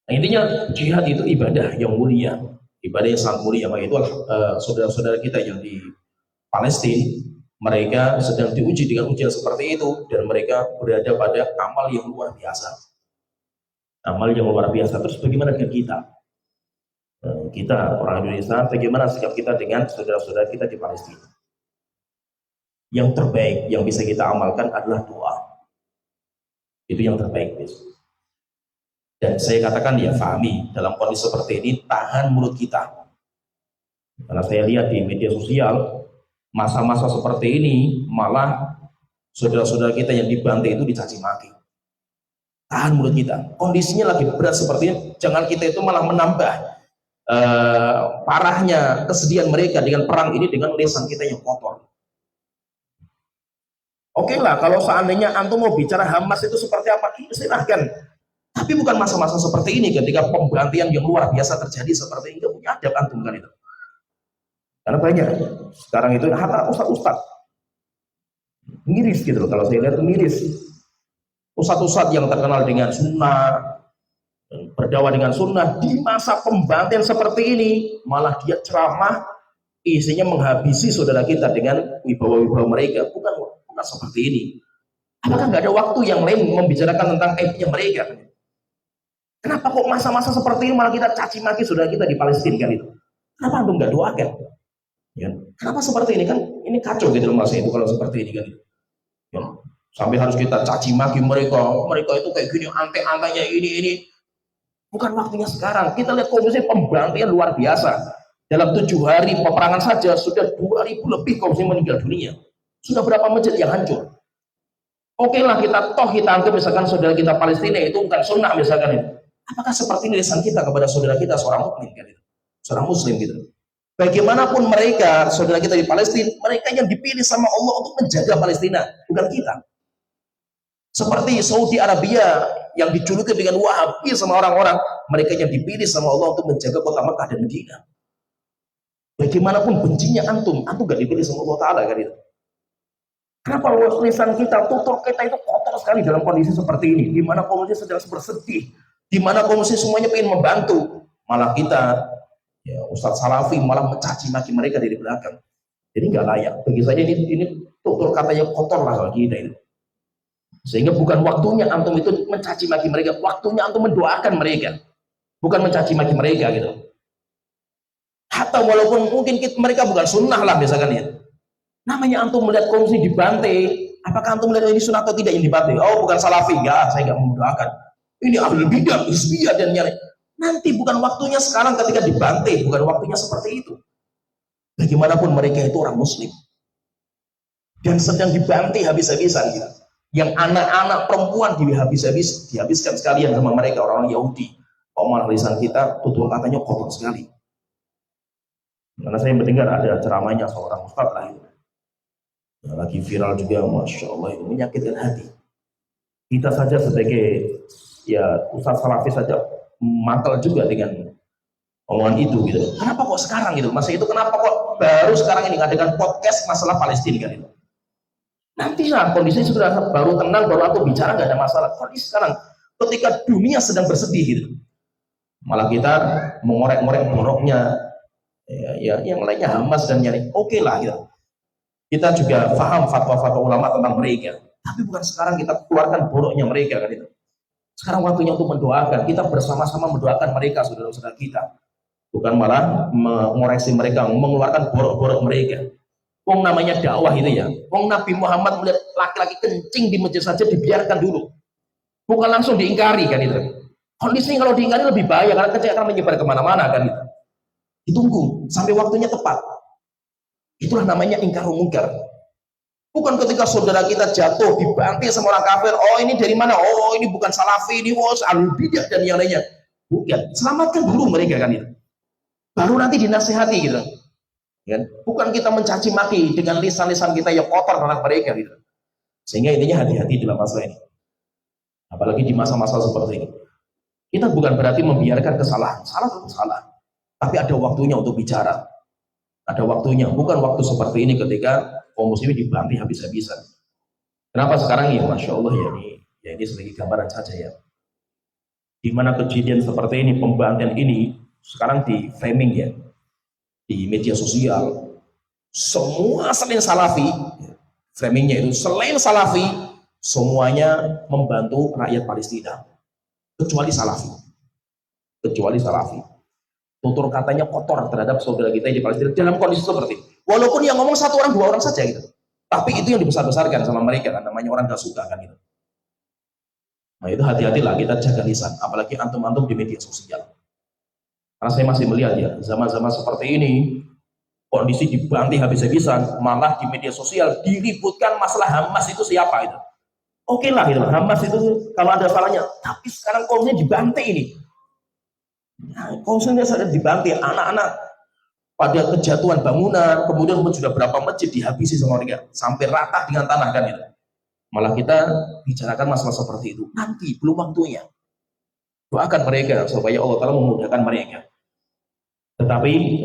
Nah, intinya jihad itu ibadah yang mulia, ibadah yang sangat mulia. Maka itu saudara-saudara kita yang di Palestina, mereka sedang diuji dengan ujian seperti itu, dan mereka berada pada amal yang luar biasa. Amal yang luar biasa. Terus bagaimana dengan kita? Kita orang Indonesia, bagaimana sikap kita dengan saudara-saudara kita di Palestina? Yang terbaik yang bisa kita amalkan adalah doa. Itu yang terbaik, guys. Dan saya katakan ya, fahami dalam kondisi seperti ini, tahan mulut kita. Karena saya lihat di media sosial, masa-masa seperti ini malah saudara-saudara kita yang dibantai itu dicaci maki. Tahan mulut kita. Kondisinya lagi berat sepertinya, jangan kita itu malah menambah parahnya kesedihan mereka dengan perang ini dengan lisan kita yang kotor. Oke lah, kalau seandainya antum mau bicara Hamas itu seperti apa, silahkan. Tapi bukan masa-masa seperti ini ketika pembantian yang luar biasa terjadi seperti ini, punya adab antum kan itu. Karena banyak sekarang itu hatta ustaz-ustaz miris gitu loh, kalau saya lihat itu miris. Ustaz-ustaz yang terkenal dengan sunnah, berdakwah dengan sunnah, di masa pembantian seperti ini malah dia ceramah isinya menghabisi saudara kita dengan wibawa-wibawa mereka. Bukan seperti ini. Apakah nggak ada waktu yang lain membicarakan tentang aibnya mereka? Kenapa kok masa-masa seperti ini malah kita caci maki saudara kita di Palestina kan itu? Kenapa antum nggak doakan? Ya. Kenapa seperti ini kan? Ini kacau gitu loh masa itu kalau seperti ini kan? Ya. Sampai harus kita caci maki mereka itu kayak gini, ante-antenya ini. Bukan waktunya sekarang. Kita lihat kondisi pembantian luar biasa. Dalam 7 hari peperangan saja sudah 2.000 lebih kaum muslimin meninggal dunia. Sudah berapa masjid yang hancur? Oke lah, kita anggap misalkan saudara kita Palestina itu bukan sunnah misalkan itu. Apakah seperti ini lisan kita kepada saudara kita seorang mukmin kan itu? Seorang muslim gitu. Bagaimanapun mereka, saudara kita di Palestina, mereka yang dipilih sama Allah untuk menjaga Palestina, bukan kita. Seperti Saudi Arabia yang dijuluki dengan Wahabi sama orang-orang, mereka yang dipilih sama Allah untuk menjaga kota Mekah dan Madinah. Bagaimanapun bencinya antum gak dipilih sama Allah Ta'ala kan itu. Kenapa lisan kita, tutur kita itu kotor sekali dalam kondisi seperti ini, di mana kondisi sedang bersedih, di mana kondisi semuanya ingin membantu, malah kita, ya Ustadz Salafi malah mencaci maki mereka dari belakang. Jadi nggak layak. Bagi saya ini tutur katanya kotor lah bagi kita itu. Sehingga bukan waktunya antum itu mencaci maki mereka, waktunya antum mendoakan mereka, bukan mencaci maki mereka gitu. Hatta walaupun mungkin mereka bukan sunnah lah misalkan ya. Namanya antum melihat kondisi dibantai, apakah antum melihat ini sunnah atau tidak yang dibantai? Oh bukan salafi, ya saya nggak mendoakan. Ini ahli bidah, hizbiyah dan nyari. Nanti bukan waktunya sekarang ketika dibantai, bukan waktunya seperti itu. Bagaimanapun mereka itu orang muslim dan sedang dibantai habis-habisan gitu. Yang anak-anak perempuan dihabiskan sekalian sama mereka orang Yahudi. Malah lisan kita tutur katanya kotor sekali. Karena saya mendengar ada ceramahnya seorang ustaz lah itu. Yang lagi viral juga, masya Allah itu menyakitkan hati. Kita saja sebagai ya ustaz salafi saja mantel juga dengan omongan itu gitu. Kenapa kok sekarang gitu? Masa itu kenapa kok baru sekarang ini ngadakan podcast masalah Palestina kan itu? Nanti lah kondisinya sudah baru tenang, baru aku bicara nggak ada masalah. Kondisi sekarang ketika dunia sedang bersedih gitu, malah kita mengorek-ngorek boroknya ya yang lainnya Hamas dan nyari. Oke lah gitu. Kita juga paham fatwa-fatwa ulama tentang mereka, tapi bukan sekarang kita keluarkan boroknya mereka kan itu. Sekarang waktunya untuk mendoakan, kita bersama-sama mendoakan mereka saudara-saudara kita, bukan malah mengoreksi mereka, mengeluarkan borok-borok mereka. Wong namanya dakwah itu ya. Wong Nabi Muhammad melihat laki-laki kencing di masjid saja dibiarkan dulu, bukan langsung diingkari kan itu. Kondisi kalau diingkari lebih bahaya karena kencing akan menyebar kemana-mana kan itu. Ditunggu sampai waktunya tepat. Itulah namanya ingkar mungkar. Bukan ketika saudara kita jatuh dibanting sama orang kafir, oh ini dari mana? Oh ini bukan salafi, ini ahlul bidah dan yang lainnya. Bukan, selamatkan dulu mereka kan itu. Baru nanti dinasihati gitu. Kan? Bukan kita mencaci maki dengan lisan-lisan kita yang kotor terhadap mereka gitu. Sehingga intinya hati-hati dalam masalah ini. Apalagi di masa-masa seperti ini. Kita bukan berarti membiarkan kesalahan. Salah itu salah. Tapi ada waktunya untuk bicara. Ada waktunya. Bukan waktu seperti ini ketika kaum muslimin dibanting habis-habisan. Kenapa sekarang ya? Masya Allah ya ini sebagai gambaran saja ya. Di mana kejadian seperti ini, pembantian ini sekarang di framing ya, di media sosial, semua selain salafi, framingnya itu selain salafi, semuanya membantu rakyat Palestina, kecuali salafi, tutur katanya kotor terhadap saudara kita di Palestina dalam kondisi seperti ini. Walaupun yang ngomong satu orang dua orang saja gitu, tapi itu yang dibesar-besarkan sama mereka kan, namanya orang gak suka kan gitu. Nah itu hati-hatilah kita jaga lisan, apalagi antum-antum di media sosial. Karena saya masih melihat ya, zaman-zaman seperti ini, kondisi dibanting habis-habisan, malah di media sosial diributkan masalah Hamas itu siapa itu. Oke lah gitu, Hamas itu kalau ada salahnya, tapi sekarang kaumnya dibanting ini. Nah, kaumnya sudah dibanting, anak-anak pada kejatuhan bangunan, kemudian sudah berapa masjid dihabisi sama mereka, sampai rata dengan tanah kan itu. Malah kita bicarakan masalah seperti itu. Nanti belum waktunya. Doakan mereka supaya Allah Ta'ala memudahkan mereka. Tetapi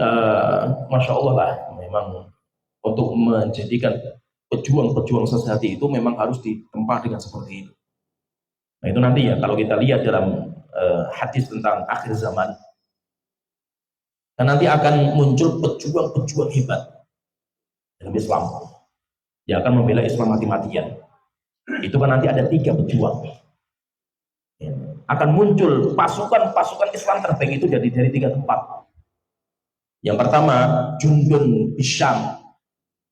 Masya Allah lah, memang untuk menjadikan pejuang-pejuang sesehati itu memang harus ditempa dengan seperti ini. Nah itu nanti ya, kalau kita lihat dalam hadis tentang akhir zaman, dan nanti akan muncul pejuang-pejuang hebat dalam Islam. Dia akan membela Islam mati-matian. Itu kan nanti ada 3 pejuang. Akan muncul pasukan-pasukan Islam terbaik itu dari 3 tempat. Yang pertama, Jundun Syam,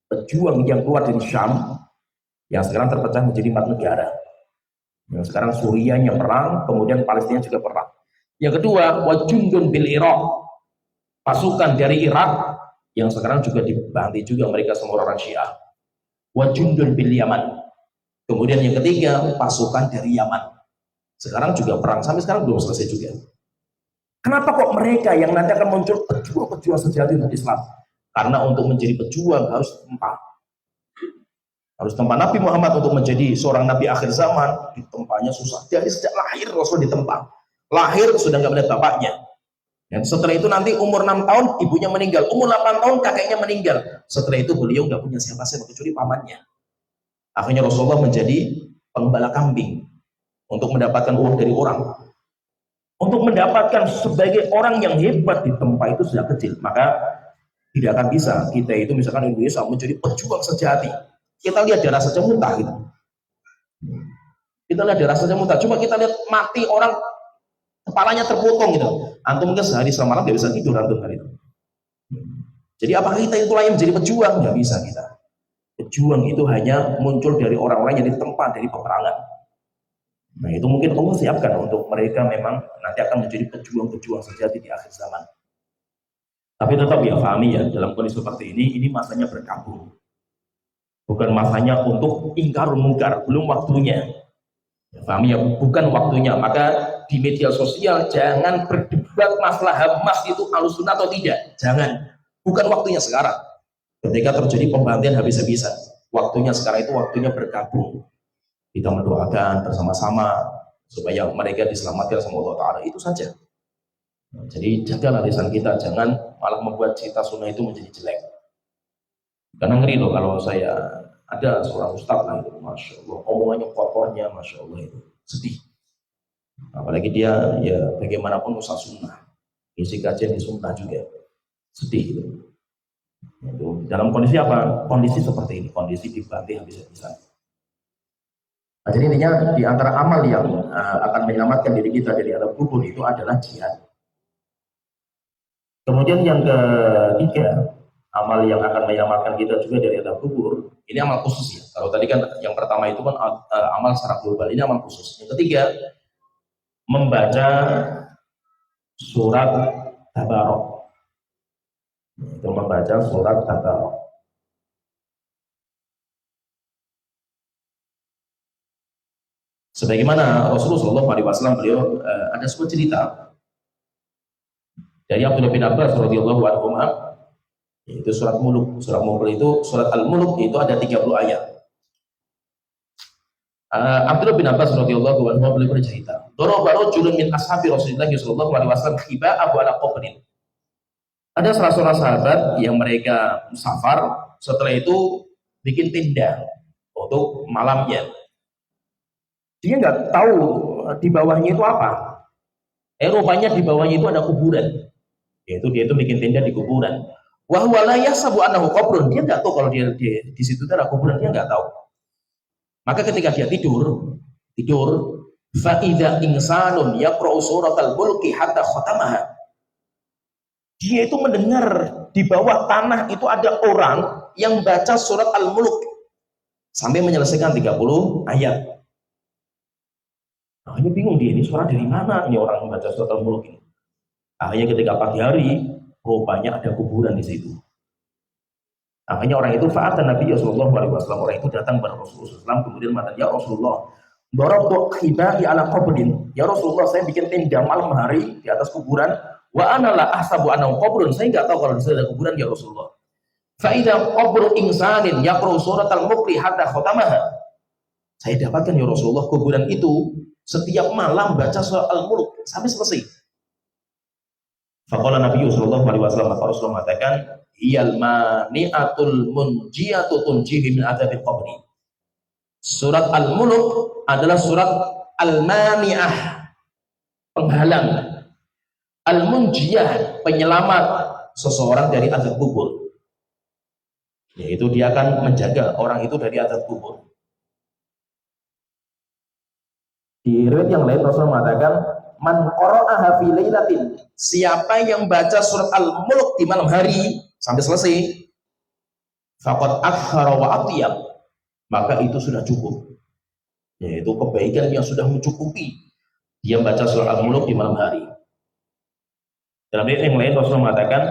pejuang yang keluar dari Syam, yang sekarang terpecah menjadi 4 negara. Yang sekarang Surianya perang, kemudian Palestina juga perang. Yang kedua, Wajundun bil Irak, pasukan dari Irak, yang sekarang juga dibantai juga mereka semua orang Syiah. Wajundun bil Yaman. Kemudian yang ketiga, pasukan dari Yaman. Sekarang juga perang, sampai sekarang belum selesai juga. Kenapa kok mereka yang nanti akan muncul pejuang-pejuang sejati umat Islam? Karena untuk menjadi pejuang harus tempat. Harus tempat. Nabi Muhammad untuk menjadi seorang Nabi akhir zaman, ditempanya susah. Dari sejak lahir Rasul ditempa. Lahir sudah nggak melihat bapaknya. Dan setelah itu nanti umur 6 tahun ibunya meninggal. Umur 8 tahun kakeknya meninggal. Setelah itu beliau nggak punya siapa-siapa kecuali pamannya. Akhirnya Rasulullah menjadi penggembala kambing untuk mendapatkan uang dari orang. Untuk mendapatkan sebagai orang yang hebat di tempat itu sudah kecil, maka tidak akan bisa kita itu misalkan Indonesia menjadi pejuang sejati. Kita lihat darah saja muntah gitu. Kita lihat darah saja muntah. Cuma kita lihat mati orang kepalanya terpotong gitu. Antum mungkin sehari semalam nggak bisa tidur antum hari itu. Jadi apakah kita itu layak menjadi pejuang? Nggak bisa kita. Pejuang itu hanya muncul dari orang-orang yang ditempa dari peperangan. Nah itu mungkin Allah siapkan untuk mereka memang nanti akan menjadi pejuang-pejuang sejati di akhir zaman. Tapi tetap ya pahami ya, dalam kondisi seperti ini masanya berkabung. Bukan masanya untuk ingkar mungkar, belum waktunya. Ya, pahami ya, bukan waktunya. Maka di media sosial jangan berdebat masalah Hamas itu Ahlussunnah atau tidak. Jangan. Bukan waktunya sekarang. Ketika terjadi pembantian habis-habisan, waktunya sekarang itu waktunya bergabung. Kita mendoakan bersama-sama supaya mereka diselamatkan sama Allah Ta'ala. Itu saja. Jadi jagalah lisan kita, jangan malah membuat cerita sunnah itu menjadi jelek. Karena ngeri loh kalau saya ada seorang ustadz lah itu, Masya Allah, omongannya kotornya, Masya Allah itu sedih. Apalagi dia ya bagaimanapun ustadz sunnah, isi kajian di sunnah juga, sedih gitu. Itu dalam kondisi apa? Kondisi seperti ini, kondisi dibanting habis-habisan. Nah, jadi intinya di antara amal yang akan menyelamatkan diri kita dari azab kubur itu adalah jihad. Kemudian yang ketiga, amal yang akan menyelamatkan kita juga dari azab kubur, ini amal khusus ya. Kalau tadi kan yang pertama itu kan amal secara global, ini amal khusus. Yang ketiga, membaca surat Tabarok. Itu membaca surat Tabarok. Sebagaimana Rasulullah SAW beliau ada sebuah cerita dari Abdullah bin Abbas radhiyallahu anhu, Itu surat Mulk. Surat Mulk itu, surat Al-Mulk itu ada 30 ayat. Abdullah bin Abbas radhiyallahu anhu beliau bercerita, "Daraba rajulun min ashabi Rasulillah sallallahu alaihi wasallam khiba'ahu ala qabrin." Ada salah seorang sahabat yang mereka musafar, setelah itu bikin tenda untuk malamnya. Dia nggak tahu di bawahnya itu apa. Rupanya di bawahnya itu ada kuburan. Yaitu dia itu bikin tenda di kuburan. Wa huwa la yahsabu annahu qabrun. Dia nggak tahu kalau dia di situ ada kuburan, dia nggak tahu. Maka ketika dia tidur, fa idza insanun yaqra'u suratal mulki hatta khatamaha. Dia itu mendengar di bawah tanah itu ada orang yang baca surat Al-Mulk sampai menyelesaikan 30 ayat. Nah, ini bingung dia, ini suara dari mana ini orang membaca surat Al-Mulk ini. Akhirnya ketika pagi hari, rupanya ada kuburan di situ. Akhirnya orang itu fa'atan Nabi Sallallahu Alaihi Wasallam, orang itu datang kepada Rasulullah SAW, kemudian mengatakan, ya Rasulullah, darabtu khibai ala qabrin. Ya Rasulullah, saya bikin tenda malam hari di atas kuburan. Wa ana la ahsabu annahu qabrun. Saya enggak tahu kalau di sana ada kuburan, ya Rasulullah. Fa idza qabru insanin yaqra'u suratal mulk hatta khatamaha. Saya dapatkan ya Rasulullah, kuburan itu setiap malam baca surat Al-Mulk sampai selesai. Faqala Nabi sallallahu alaihi wasallam, maka Rasulullah mengatakan, "Iyal mani'atul munjiyatu tunjihi min adzabil qabri." Surat Al-Mulk adalah surat Al-Mani'ah, penghalang. Al-Munjiyah, penyelamat seseorang dari azab kubur. Yaitu dia akan menjaga orang itu dari azab kubur. Di riwayat yang lain Rasulullah mengatakan, "Man qara'aha fi lailatin." Siapa yang baca surat Al-Mulk di malam hari sampai selesai, faqad akhara wa atiyab, maka itu sudah cukup. Yaitu kebaikan yang sudah mencukupi dia baca surat Al-Mulk di malam hari. Dalam ayat yang lain Rasulullah mengatakan,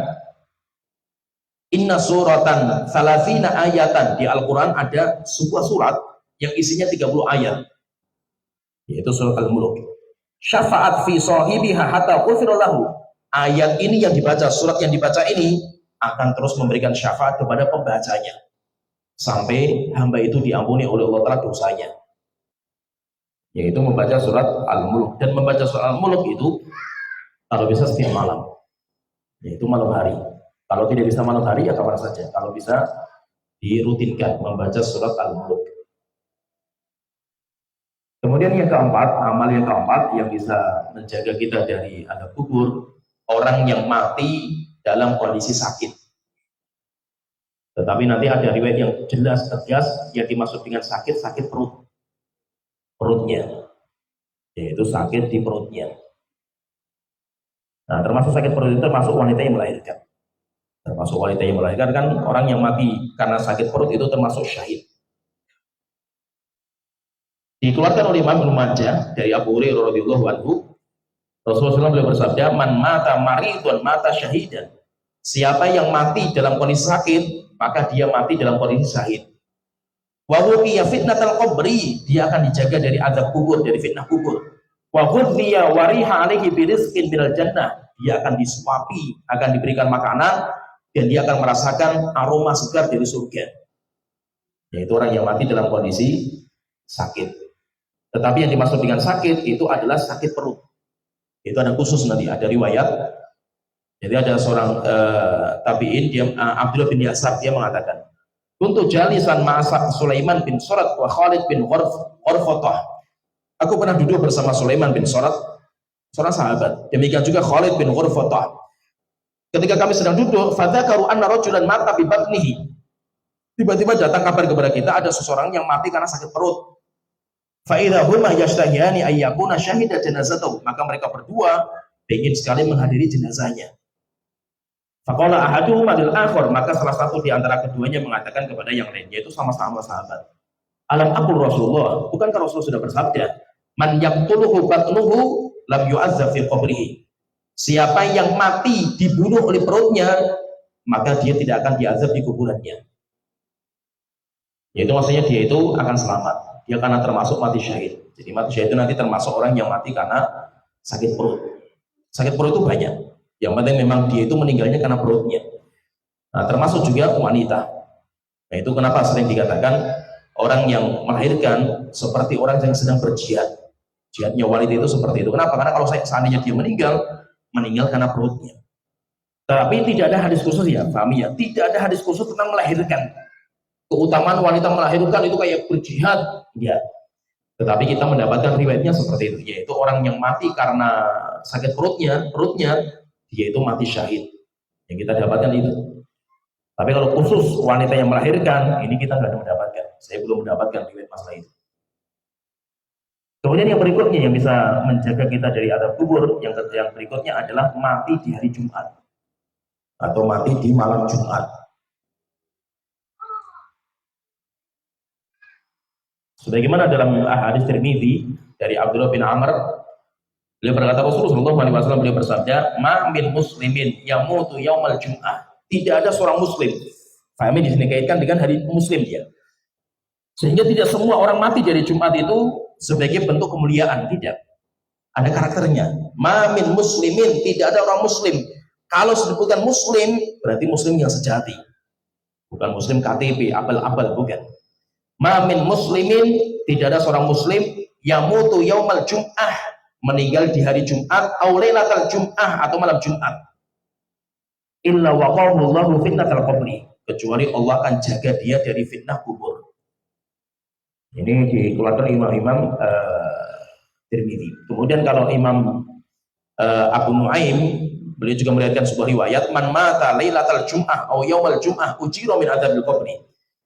"Inna suratan salasina ayatan." Di Al-Quran ada sebuah surat yang isinya 30 ayat, yaitu surat Al-Mulk. Syafa'at fi sahibiha hatta ghufira lahu. Ayat ini yang dibaca, surat yang dibaca ini akan terus memberikan syafaat kepada pembacanya sampai hamba itu diampuni oleh Allah Ta'ala dosanya. Yaitu membaca surat Al-Mulk. Dan membaca surat Al-Mulk itu kalau bisa setiap malam, yaitu malam hari. Kalau tidak bisa malam hari ya kapan saja. Kalau bisa dirutinkan membaca surat Al-Mulk. Kemudian yang keempat, amal yang keempat yang bisa menjaga kita dari azab kubur, orang yang mati dalam kondisi sakit. Tetapi nanti ada riwayat yang jelas tegas yang dimaksud dengan sakit perutnya, yaitu sakit di perutnya. Nah, termasuk sakit perut itu termasuk wanita yang melahirkan. Termasuk wanita yang melahirkan, kan orang yang mati karena sakit perut itu termasuk syahid. Dikeluarkan oleh Imam Ibnu Majah dari Abu Hurairah radhiyallahu anhu, Rasulullah SAW beliau bersabda, "Man mata maridun mata syahidan." Siapa yang mati dalam kondisi sakit, maka dia mati dalam kondisi syahid. Wa wuqiya fitnatal qabri, dia akan dijaga dari azab kubur, dari fitnah kubur. Wa ghudhiya wariha alaihi birizqin minal jannah, dia akan disuapi, akan diberikan makanan, dan dia akan merasakan aroma segar dari surga. Yaitu orang yang mati dalam kondisi sakit. Tetapi yang dimaksud dengan sakit itu adalah sakit perut. Itu ada khusus nanti, ada riwayat. Jadi ada seorang tabi'in, dia Abdullah bin Yasar, dia mengatakan, "Kuntu jalisan ma'asa Sulaiman bin Surat wa Khalid bin Ghurfatah." Aku pernah duduk bersama Sulaiman bin Surat, seorang sahabat. Demikian juga Khalid bin Ghurfatah. Ketika kami sedang duduk, fadzakaru anna rajulan mata bi batnihi. Tiba-tiba datang kabar kepada kita, ada seseorang yang mati karena sakit perut. Fa idza huma yashtahiyani ayyakuna syahida janazatahu. Maka mereka berdua ingin sekali menghadiri jenazahnya. Faqala ahaduhuma lil akhar, maka salah satu di antara keduanya mengatakan kepada yang lain, yaitu sama-sama sahabat. Alam aqul Rasulullah, bukankah Rasul sudah bersabda, "Man yaqtuluhu batnuhu lam yu'azzab fi qabrihi." Siapa yang mati dibunuh oleh perutnya, maka dia tidak akan diazab di kuburannya. Yaitu maksudnya dia itu akan selamat. Dia karena termasuk mati syahid. Jadi mati syahid itu nanti termasuk orang yang mati karena sakit perut. Sakit perut itu banyak. Yang penting memang dia itu meninggalnya karena perutnya. Nah, termasuk juga wanita. Nah, itu kenapa sering dikatakan orang yang melahirkan seperti orang yang sedang berjihad. Jihadnya wanita itu seperti itu. Kenapa? Karena kalau seandainya dia meninggal karena perutnya. Tapi tidak ada hadis khusus ya, pahami ya. Tidak ada hadis khusus tentang melahirkan. Keutamaan wanita melahirkan itu kayak berjihad, ya. Tetapi kita mendapatkan riwayatnya seperti itu, yaitu orang yang mati karena sakit perutnya, dia itu mati syahid. Yang kita dapatkan itu. Tapi kalau khusus wanita yang melahirkan, ini kita nggak mendapatkan. Saya belum mendapatkan riwayat masalah itu. Kemudian yang berikutnya yang bisa menjaga kita dari azab kubur, yang berikutnya adalah mati di hari Jumat atau mati di malam Jumat. Sebagaimana dalam hadis Tirmidzi dari Abdullah bin Amr, beliau berkata Rasulullah SAW beliau bersabda, "Ma min muslimin yamutu yaumal Jum'ah." Tidak ada seorang muslim. Kami di sini kaitkan dengan hari muslim dia. Sehingga tidak semua orang mati dari Jumat itu sebagai bentuk kemuliaan, tidak. Ada karakternya. Ma min muslimin, tidak ada orang muslim. Kalau disebutkan muslim, berarti muslim yang sejati. Bukan muslim KTP, abal-abal, bukan. Ma min muslimin, tidak ada seorang muslim yamutu yaumal Jum'ah, meninggal di hari Jumat, au lailatal Jum'ah, atau malam Jumat. Illa waqahullahu fitnatal qabri, kecuali Allah akan jaga dia dari fitnah kubur. Ini dikeluarkan imam-imam Tirmidzi. Kemudian kalau Imam Abu Nuaim, beliau juga meriwayatkan sebuah riwayat, man mata lailatal Jum'ah au yaumal Jum'ah ujira min adzabil qabri.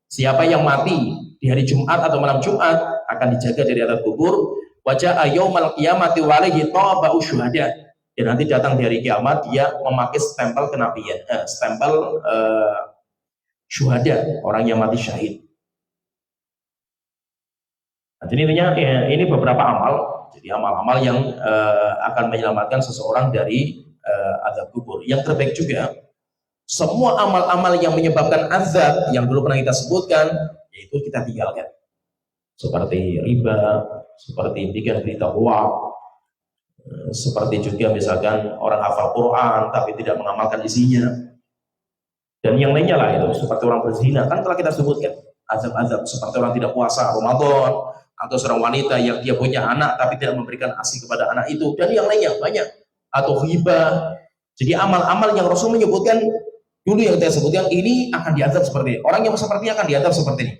Siapa yang mati di hari Jumat atau malam Jumat akan dijaga dari azab kubur. Wajah yaumal qiyamati wa alaihi taba'u syuhada. Dan nanti datang di hari kiamat dia memakai stempel kenabian, stempel syuhada, orang yang mati syahid. Nah, jadi intinya ini beberapa amal, jadi amal-amal yang akan menyelamatkan seseorang dari azab kubur. Yang terbaik juga, semua amal-amal yang menyebabkan azab yang dulu pernah kita sebutkan, yaitu kita tinggalkan. Seperti riba, seperti bikin berita hoax, seperti juga misalkan orang hafal Quran tapi tidak mengamalkan isinya, dan yang lainnya lah itu, seperti orang berzina, kan telah kita sebutkan azab-azab, seperti orang tidak puasa Ramadan, atau seorang wanita yang dia punya anak tapi tidak memberikan ASI kepada anak itu, dan yang lainnya banyak, atau hibah. Jadi amal-amal yang Rasul menyebutkan dulu yang kita sebutkan ini akan diazab seperti ini, orang yang sepertinya akan diazab seperti ini,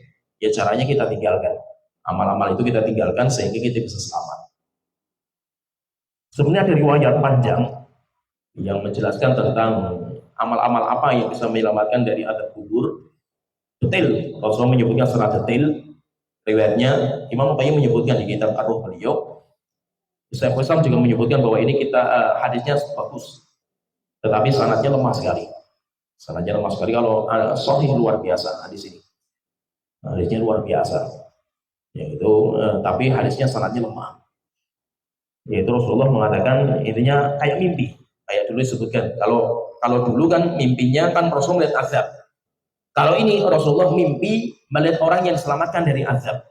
ya caranya kita tinggalkan amal-amal itu, kita tinggalkan sehingga kita bisa selamat. Sebenarnya ada riwayat panjang yang menjelaskan tentang amal-amal apa yang bisa menyelamatkan dari azab kubur. Detail, Rasul menyebutkan secara detail. Riwayatnya Imam Qayyim menyebutkan di kitab Ar-Ruh beliau. Syekhul Islam juga menyebutkan bahwa ini hadisnya bagus, tetapi sanadnya lemah sekali. Sanadnya lemah sekali. Kalau sahih luar biasa hadis ini. Hadisnya luar biasa. Yaitu tapi hadisnya sanadnya lemah. Yaitu Rasulullah mengatakan intinya kayak mimpi, kayak dulu disebutkan. Kalau dulu kan mimpinya kan Rasul melihat azab. Kalau ini Rasulullah mimpi melihat orang yang diselamatkan dari azab.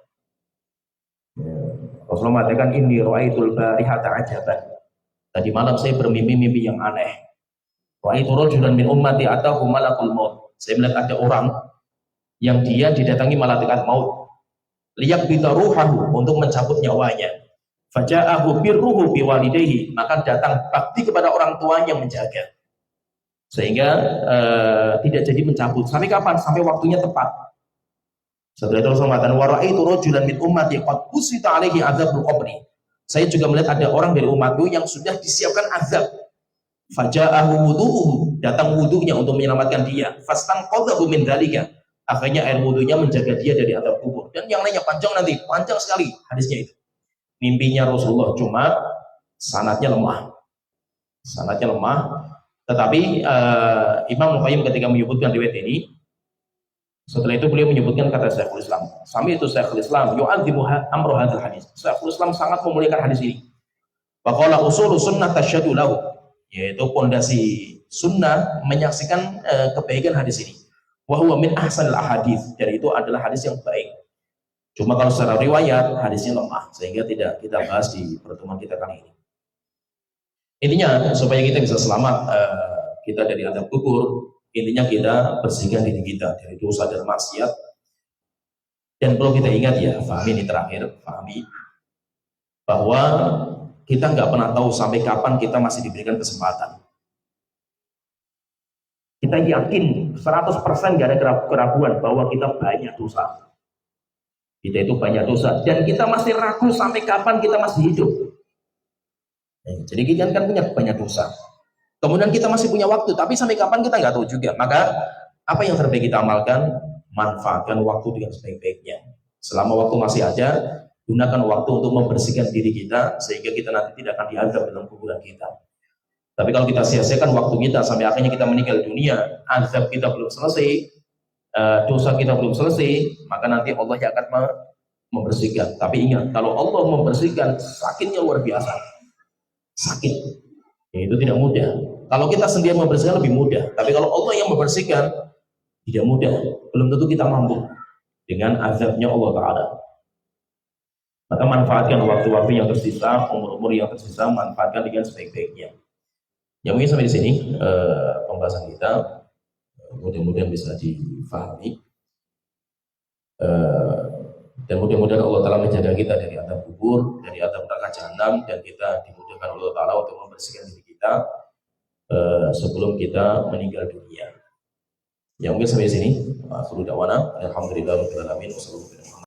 Rasulullah mengatakan inni ra'aitul barihata ajaban. Tadi malam saya bermimpi-mimpi yang aneh. Ra'aitu rajulan min ummati atahu malakul maut. Saya melihat ada orang yang dia didatangi malaikat maut. Liyaqbida ruhahu, untuk mencabut nyawanya. Faja'ahu birruhu biwalidayhi, maka datang bakti kepada orang tua yang menjaga, sehingga tidak jadi mencabut. Sampai kapan? Sampai waktunya tepat. Setelah itu Rasulullah mengatakan, wa ra'aitu rajulan min ummati qad usita alaihi adzabul qabri. Saya juga melihat ada orang dari umatku yang sudah disiapkan azab. Faja'ahu wudu'uhu, datang wudunya untuk menyelamatkan dia. Fastanqadhahu min dzalika, akhirnya air wudunya menjaga dia dari azab kubur. Dan yang lainnya panjang, nanti panjang sekali hadisnya itu. Mimpinya Rasulullah, cuma sanadnya lemah. Sanadnya lemah. Tetapi Imam Qayyim ketika menyebutkan riwayat ini, setelah itu beliau menyebutkan kata Syekhul Islam. Sami itu Syekhul Islam yu'adzimu amru hadzal hadis. Syekhul Islam sangat memuliakan hadis ini. Wa qala usulu sunnah tasyhadu lahu, yaitu pondasi sunnah menyaksikan kebaikan hadis ini. Wa huwa min ahsanil ahadits, dari itu adalah hadis yang baik. Cuma kalau secara riwayat hadisnya lemah, sehingga tidak kita bahas di pertemuan kita kali ini. Intinya supaya kita bisa selamat kita dari azab kubur, Intinya kita bersihkan diri kita dari dosa dan maksiat. Dan perlu kita ingat ya, pahami ini terakhir, pahami bahwa kita nggak pernah tahu sampai kapan kita masih diberikan kesempatan. Kita yakin 100% nggak ada keraguan bahwa kita banyak dosa. Kita itu banyak dosa dan kita masih ragu sampai kapan kita masih hidup. Jadi kita kan punya banyak dosa. Kemudian kita masih punya waktu, tapi sampai kapan kita nggak tahu juga. Maka apa yang terbaik kita amalkan? Manfaatkan waktu dengan sebaik-baiknya. Selama waktu masih ada, gunakan waktu untuk membersihkan diri kita sehingga kita nanti tidak akan dianggap dalam kuburan kita. Tapi kalau kita sia-siakan waktu kita sampai akhirnya kita meninggal dunia, azab kita belum selesai, dosa kita belum selesai, maka nanti Allah yang akan membersihkan. Tapi ingat, kalau Allah membersihkan, sakitnya luar biasa. Sakit. Itu tidak mudah. Kalau kita sendiri membersihkan lebih mudah. Tapi kalau Allah yang membersihkan, tidak mudah. Belum tentu kita mampu dengan azabnya Allah Ta'ala. Maka manfaatkan waktu-waktu yang tersisa, umur-umur yang tersisa, manfaatkan dengan sebaik-baiknya. Ya mungkin sampai di sini pembahasan kita. Mudah-mudahan bisa difahami. Dan mudah-mudahan Allah Ta'ala menjaga kita dari azab kubur, dari azab neraka jahanam, dan kita dimudahkan Allah Ta'ala untuk membersihkan diri kita sebelum kita meninggal dunia. Ya mungkin sampai di sini. Alhamdulillah,